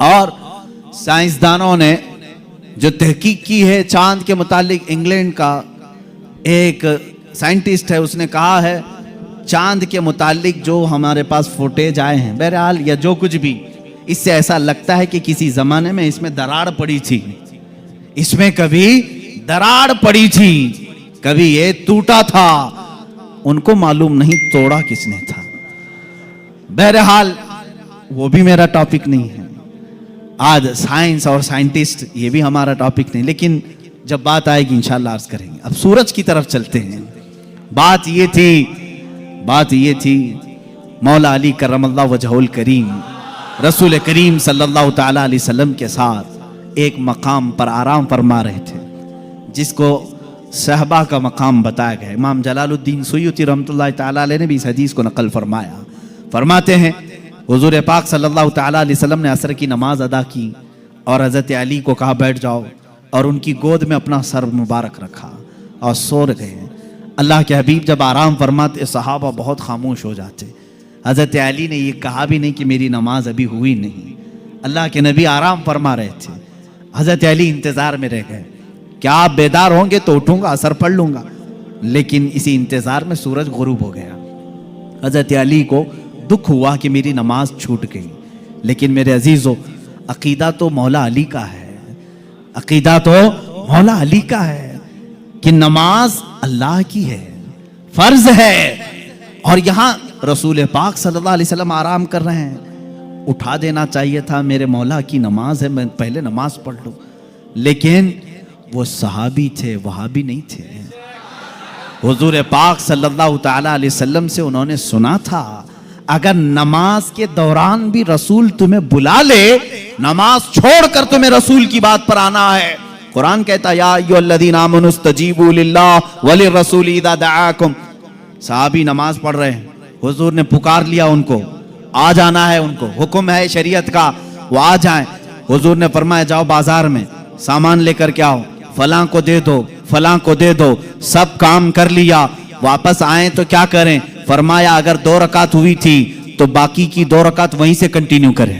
[SPEAKER 2] اور سائنسدانوں نے جو تحقیق کی ہے چاند کے متعلق، انگلینڈ کا ایک سائنٹسٹ ہے، اس نے کہا ہے چاند کے متعلق جو ہمارے پاس فوٹیج آئے ہیں، بہرحال یا جو کچھ بھی، اس سے ایسا لگتا ہے کہ کسی زمانے میں اس میں دراڑ پڑی تھی، اس میں کبھی دراڑ پڑی تھی، کبھی یہ ٹوٹا تھا، ان کو معلوم نہیں توڑا کس نے تھا۔ بہرحال وہ بھی میرا ٹاپک نہیں ہے آج، سائنس اور سائنٹسٹ یہ بھی ہمارا ٹاپک نہیں، لیکن جب بات آئے گی انشاءاللہ عرض کریں گے۔ اب سورج کی طرف چلتے ہیں۔ بات یہ تھی مولا علی کرم اللہ وجہہ الکریم رسول کریم صلی اللہ تعالیٰ علیہ وسلم کے ساتھ ایک مقام پر آرام فرما رہے تھے، جس کو صحابہ کا مقام بتایا گیا. امام جلال الدین سیوطی رحمۃ اللہ تعالیٰ علیہ نے بھی اس حدیث کو نقل فرمایا. فرماتے ہیں حضور پاک صلی اللہ تعالیٰ علیہ وسلم نے عصر کی نماز ادا کی اور حضرت علی کو کہا بیٹھ جاؤ, اور ان کی گود میں اپنا سر مبارک رکھا اور سو گئے. اللہ کے حبیب جب آرام فرماتے صحابہ بہت خاموش ہو جاتے. حضرت علی نے یہ کہا بھی نہیں کہ میری نماز ابھی ہوئی نہیں. اللہ کے نبی آرام فرما رہے تھے, حضرت علی انتظار میں رہ گئے. کیا آپ بیدار ہوں گے تو اٹھوں گا, اثر پڑھ لوں گا. لیکن اسی انتظار میں سورج غروب ہو گیا. حضرت علی کو دکھ ہوا کہ میری نماز چھوٹ گئی. لیکن میرے عزیزو, عقیدہ تو مولا علی کا ہے, عقیدہ تو مولا علی کا ہے کہ نماز اللہ کی ہے, فرض ہے. اور یہاں رسول پاک صلی اللہ علیہ وسلم آرام کر رہے ہیں. اٹھا دینا چاہیے تھا, میرے مولا کی نماز ہے, میں پہلے نماز پڑھ لوں. لیکن وہ صحابی تھے, وہابی نہیں تھے. حضور پاک صلی اللہ تعالیٰ علیہ وسلم سے انہوں نے سنا تھا اگر نماز کے دوران بھی رسول تمہیں بلا لے, نماز چھوڑ کر تمہیں رسول کی بات پر آنا ہے. قرآن کہتا یا ایھا الذین آمنوا استجیبوا للہ وللرسول اذا دعاکم. صحابی نماز پڑھ رہے ہیں, حضور نے پکار لیا ان کو, آ جانا ہے, ان کو حکم ہے شریعت کا, وہ آ جائیں. حضور نے فرمایا جاؤ بازار میں سامان لے کر کے آؤ, فلاں کو دے دو, فلاں کو دے دو. سب کام کر لیا, واپس آئیں تو کیا کریں؟ فرمایا اگر 2 رکعت ہوئی تھی تو باقی کی 2 رکعت وہیں سے کنٹینیو کریں,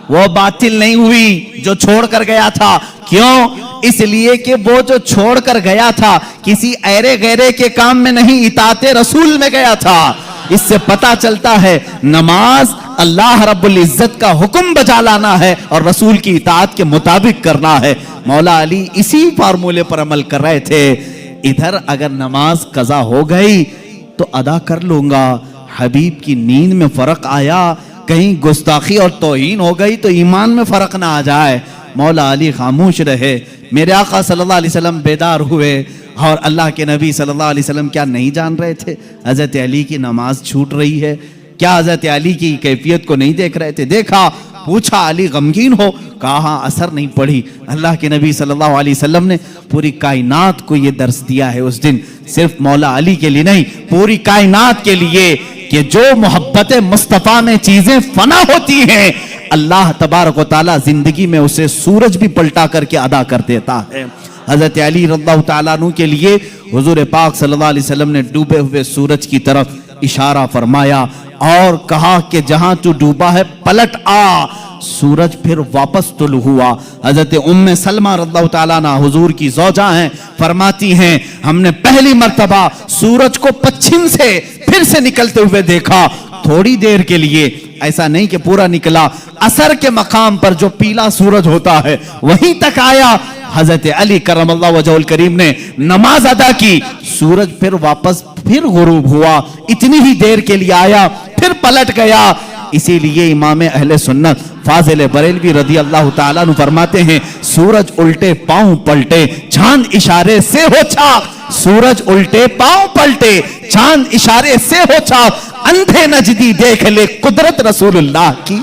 [SPEAKER 2] وہ باطل نہیں ہوئی جو چھوڑ کر گیا تھا. کیوں؟ اس لیے کہ وہ جو چھوڑ کر گیا تھا کسی ایرے غیرے کے کام میں نہیں, اطاعت رسول میں گیا تھا. اس سے پتا چلتا ہے نماز اللہ رب العزت کا حکم بجا لانا ہے اور رسول کی اطاعت کے مطابق کرنا ہے. مولا علی اسی فارمولے پر عمل کر رہے تھے. ادھر اگر نماز قضا ہو گئی تو ادا کر لوں گا, حبیب کی نیند میں فرق آیا, کہیں گستاخی اور توہین ہو گئی تو ایمان میں فرق نہ آ جائے. مولا علی خاموش رہے. میرے آقا صلی اللہ علیہ وسلم بیدار ہوئے, اور اللہ کے نبی صلی اللہ علیہ وسلم کیا نہیں جان رہے تھے حضرت علی کی نماز چھوٹ رہی ہے؟ کیا حضرت علی کی کیفیت کو نہیں دیکھ رہے تھے؟ دیکھا, پوچھا علی غمگین ہو, کہا اثر نہیں پڑی. اللہ کے نبی صلی اللہ علیہ وسلم نے پوری کائنات کو یہ درس دیا ہے اس دن, صرف مولا علی کے لیے نہیں, پوری کائنات کے لیے, کہ جو محبت مصطفیٰ میں چیزیں فنا ہوتی ہیں اللہ تبارک و تعالیٰ زندگی میں اسے سورج بھی پلٹا کر کے ادا کر دیتا ہے. حضرت علی رضی اللہ تعالیٰ عنہ کے لیے حضور پاک صلی اللہ علیہ وسلم نے ڈوبے ہوئے سورج کی طرف اشارہ فرمایا اور کہا کہ جہاں تو ڈوبا ہے پلٹ آ. سورج پھر واپس طلوع ہوا. حضرت ام سلمہ رضی اللہ تعالیٰ عنہ حضور کی زوجہ ہیں, فرماتی ہیں ہم نے پہلی مرتبہ سورج کو پچھم سے پھر سے نکلتے ہوئے دیکھا, تھوڑی دیر کے لیے, ایسا نہیں کہ پورا نکلا. عصر کے مقام پر جو پیلا سورج ہوتا ہے وہیں تک آیا. حضرت علی کرم اللہ وجہہ الکریم نے نماز ادا کی, سورج پھر واپس پھر غروب ہوا, اتنی ہی دیر کے لیے آیا پھر پلٹ گیا. اسی لیے امام اہل سنت فاضل بریلوی رضی اللہ تعالیٰ عنہ فرماتے ہیں سورج الٹے پاؤں پلٹے چاند اشارے سے ہو چاک. سورج الٹے پاؤں پلٹے چاند اشارے سے ہو چاک. اندھے نجدی دیکھ لے قدرت رسول اللہ کی,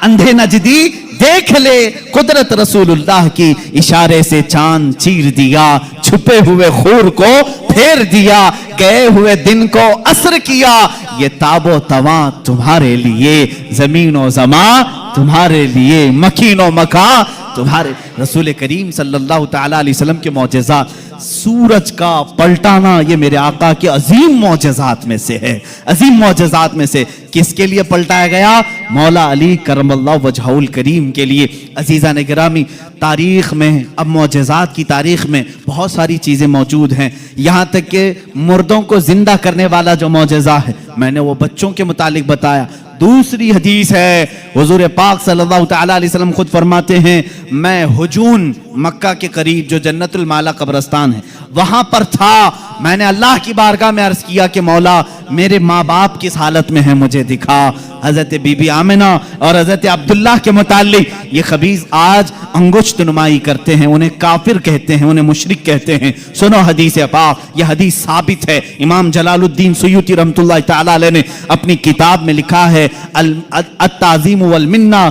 [SPEAKER 2] اندھے نجدی دیکھ لے قدرت رسول اللہ کی. اشارے سے چاند چیر دیا, چھپے ہوئے خور کو پھیر دیا, گئے ہوئے دن کو عصر کیا. یہ تاب و تواں تمہارے لیے, زمین و زمان تمہارے لیے, مکین و مکان تمہارے. رسول کریم صلی اللہ تعالیٰ علیہ وسلم کے معجزات, سورج کا پلٹانا یہ میرے آقا کے عظیم معجزات میں سے ہے, عظیم معجزات میں سے. کس کے لیے پلٹایا گیا؟ مولا علی کرم اللہ وجہہ الکریم کے لیے. عزیزان گرامی, تاریخ میں, اب معجزات کی تاریخ میں بہت ساری چیزیں موجود ہیں, یہاں تک کہ مردوں کو زندہ کرنے والا جو معجزہ ہے, میں نے وہ بچوں کے متعلق بتایا. دوسری حدیث ہے, حضور پاک صلی اللہ تعالیٰ علیہ وسلم خود فرماتے ہیں میں حجون مکہ کے قریب جو جنت المالا قبرستان ہے وہاں پر تھا. میں نے اللہ کی بارگاہ میں عرض کیا کہ مولا میرے ماں باپ کس حالت میں ہیں مجھے دکھا. حضرت بی بی آمنہ اور حضرت عبداللہ کے متعلق یہ خبیث آج انگشت نمائی کرتے ہیں, انہیں کافر کہتے ہیں, انہیں مشرک کہتے ہیں. سنو حدیث پاک, یہ حدیث ثابت ہے. امام جلال الدین سیوطی رحمۃ اللہ تعالیٰ علیہ نے اپنی کتاب میں لکھا ہے التعظیم والمنہ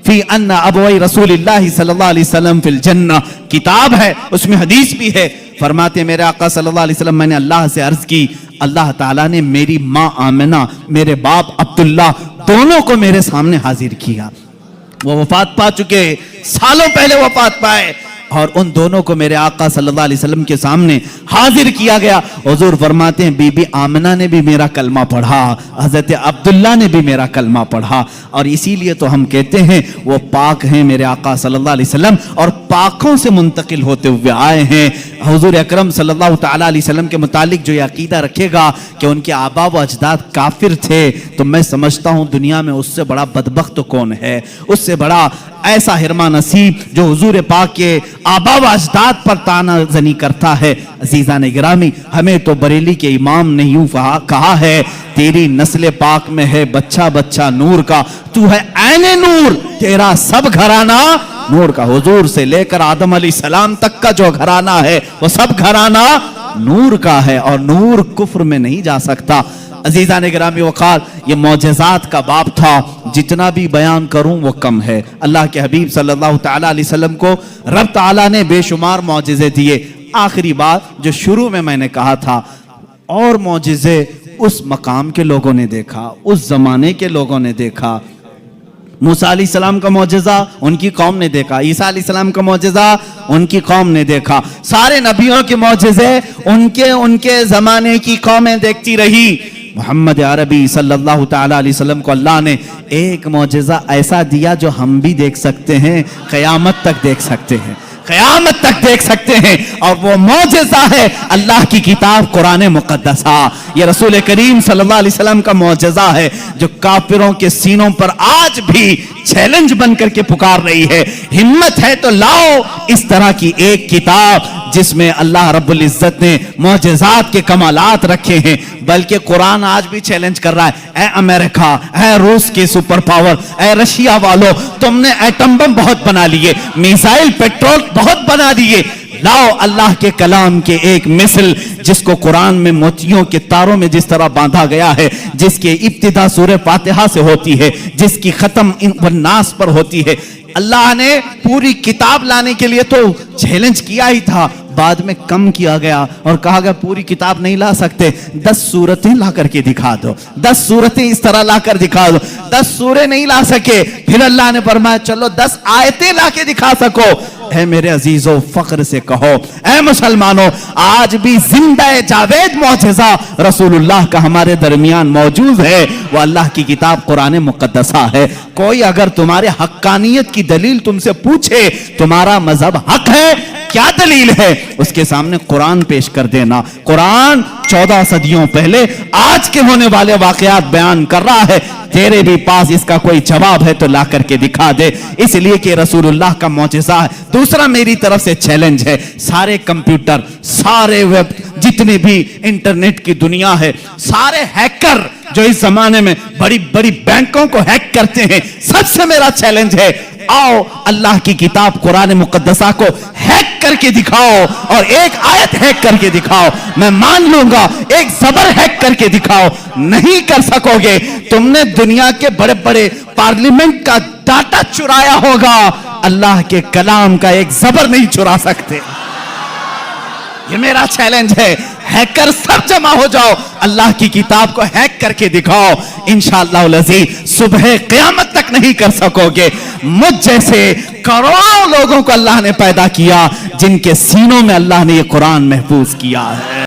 [SPEAKER 2] فی ان ابوئی رسول اللہ صلی اللہ علیہ وسلم فی الجنہ، کتاب ہے اس میں حدیث بھی ہے. فرماتے ہیں میرے آقا صلی اللہ علیہ وسلم میں نے اللہ سے عرض کی اللہ تعالیٰ نے میری ماں آمنہ میرے باپ عبداللہ دونوں کو میرے سامنے حاضر کیا. وہ وفات پا چکے، سالوں پہلے وفات پائے، اور ان دونوں کو میرے آقا صلی اللہ علیہ وسلم کے سامنے حاضر کیا گیا. حضور فرماتے ہیں بی بی آمنہ نے بھی میرا کلمہ پڑھا، حضرت عبداللہ نے بھی میرا کلمہ پڑھا، اور اسی لیے تو ہم کہتے ہیں وہ پاک ہیں میرے آقا صلی اللہ علیہ وسلم، اور پاکوں سے منتقل ہوتے ہوئے آئے ہیں. حضور اکرم صلی اللہ تعالیٰ علیہ وسلم کے متعلق جو یہ عقیدہ رکھے گا کہ ان کے آبا و اجداد کافر تھے، تو میں سمجھتا ہوں دنیا میں اس سے بڑا بدبخت کون ہے، اس سے بڑا ایسا حرمان نصیب جو حضور پاک کے آبا و اجداد پر طعنہ زنی کرتا ہے. عزیزان گرامی، ہمیں تو بریلی کے امام نے یوں کہا ہے تیری نسل پاک میں ہے بچہ بچہ نور کا، تو ہے عین نور، تیرا سب گھرانہ نور کا. حضور سے لے کر آدم علیہ السلام تک کا جو گھرانہ ہے وہ سب گھرانہ نور کا ہے، اور نور کفر میں نہیں جا سکتا. عزیزان گرامی وقار، یہ معجزات کا باب تھا، جتنا بھی بیان کروں وہ کم ہے. اللہ کے حبیب صلی اللہ تعالیٰ علیہ وسلم کو رب تعالیٰ نے بے شمار معجزے دیے. آخری بات جو شروع میں نے کہا تھا، اور معجزے اس مقام کے لوگوں نے دیکھا، اس زمانے کے لوگوں نے دیکھا. موسیٰ علیہ السلام کا معجزہ ان کی قوم نے دیکھا، عیسیٰ علیہ السلام کا معجزہ ان کی قوم نے دیکھا، سارے نبیوں کے معجزے ان کے زمانے کی قومیں دیکھتی رہی. محمد عربی صلی اللہ تعالیٰ علیہ وسلم کو اللہ نے ایک معجزہ ایسا دیا جو ہم بھی دیکھ سکتے ہیں، قیامت تک دیکھ سکتے ہیں، قیامت تک دیکھ سکتے ہیں، اور وہ معجزہ ہے اللہ کی کتاب قرآن مقدسہ. یہ رسول کریم صلی اللہ علیہ وسلم کا معجزہ ہے جو کافروں کے سینوں پر آج بھی چیلنج بن کر کے پکار رہی ہے. ہمت ہے تو لاؤ اس طرح کی ایک کتاب جس میں اللہ رب العزت نے معجزات کے کمالات رکھے ہیں. بلکہ قرآن آج بھی چیلنج کر رہا ہے، اے امریکہ، اے روس کے سپر پاور، اے رشیا والو، تم نے ایٹم بم بہت بنا لیے، میزائل پیٹرول بہت بنا دیے، لاؤ اللہ کے کلام کے ایک مثل جس کو قرآن میں موتیوں کے تاروں میں جس طرح باندھا گیا ہے، جس کی ابتدا سورہ فاتحہ سے ہوتی ہے، جس کی ختم والناس پر ہوتی ہے. اللہ نے پوری کتاب لانے کے لیے تو چیلنج کیا ہی تھا، بعد میں کم کیا گیا اور کہا گیا پوری کتاب نہیں لا سکتے، 10 سورتیں لا کر کے دکھا دو، 10 سورتیں اس طرح لا کر دکھا دو. 10 سورے نہیں لا سکے، پھر اللہ نے فرمایا چلو 10 آیتیں لا کے دکھا سکو. اے میرے عزیزو، فخر سے کہو اے مسلمانوں، آج بھی زندہ جاوید معجزہ رسول اللہ کا ہمارے درمیان موجود ہے، وہ اللہ کی کتاب قرآن مقدسہ ہے. کوئی اگر تمہارے حقانیت کی دلیل تم سے پوچھے تمہارا مذہب حق ہے، کیا دلیل ہے، اس کے سامنے قرآن پیش کر دینا. قرآن 14 صدیوں پہلے آج کے ہونے والے واقعات بیان کر رہا ہے. تیرے بھی پاس اس کا کوئی جواب ہے تو لا کر کے دکھا دے، اس لیے کہ رسول اللہ کا معجزہ ہے. دوسرا میری طرف سے چیلنج ہے، سارے کمپیوٹر، سارے ویب، جتنے بھی انٹرنیٹ کی دنیا ہے، سارے ہیکر جو اس زمانے میں بڑی بڑی بینکوں کو ہیک کرتے ہیں، سب سے میرا چیلنج ہے، آؤ اللہ کی کتاب قرآن مقدسہ کو ہیک کر کے دکھاؤ، اور ایک آیت ہیک کر کے دکھاؤ، میں مان لوں گا. ایک زبر ہیک کر کے دکھاؤ، نہیں کر سکو گے. تم نے دنیا کے بڑے بڑے پارلیمنٹ کا ڈاٹا چرایا ہوگا، اللہ کے کلام کا ایک زبر نہیں چرا سکتے. یہ میرا چیلنج ہے، ہیکر سب جمع ہو جاؤ، اللہ کی کتاب کو ہیک کر کے دکھاؤ. انشاءاللہ العزیز صبح قیامت تک نہیں کر سکو گے. مجھ جیسے کروڑوں لوگوں کو اللہ نے پیدا کیا جن کے سینوں میں اللہ نے یہ قرآن محفوظ کیا ہے.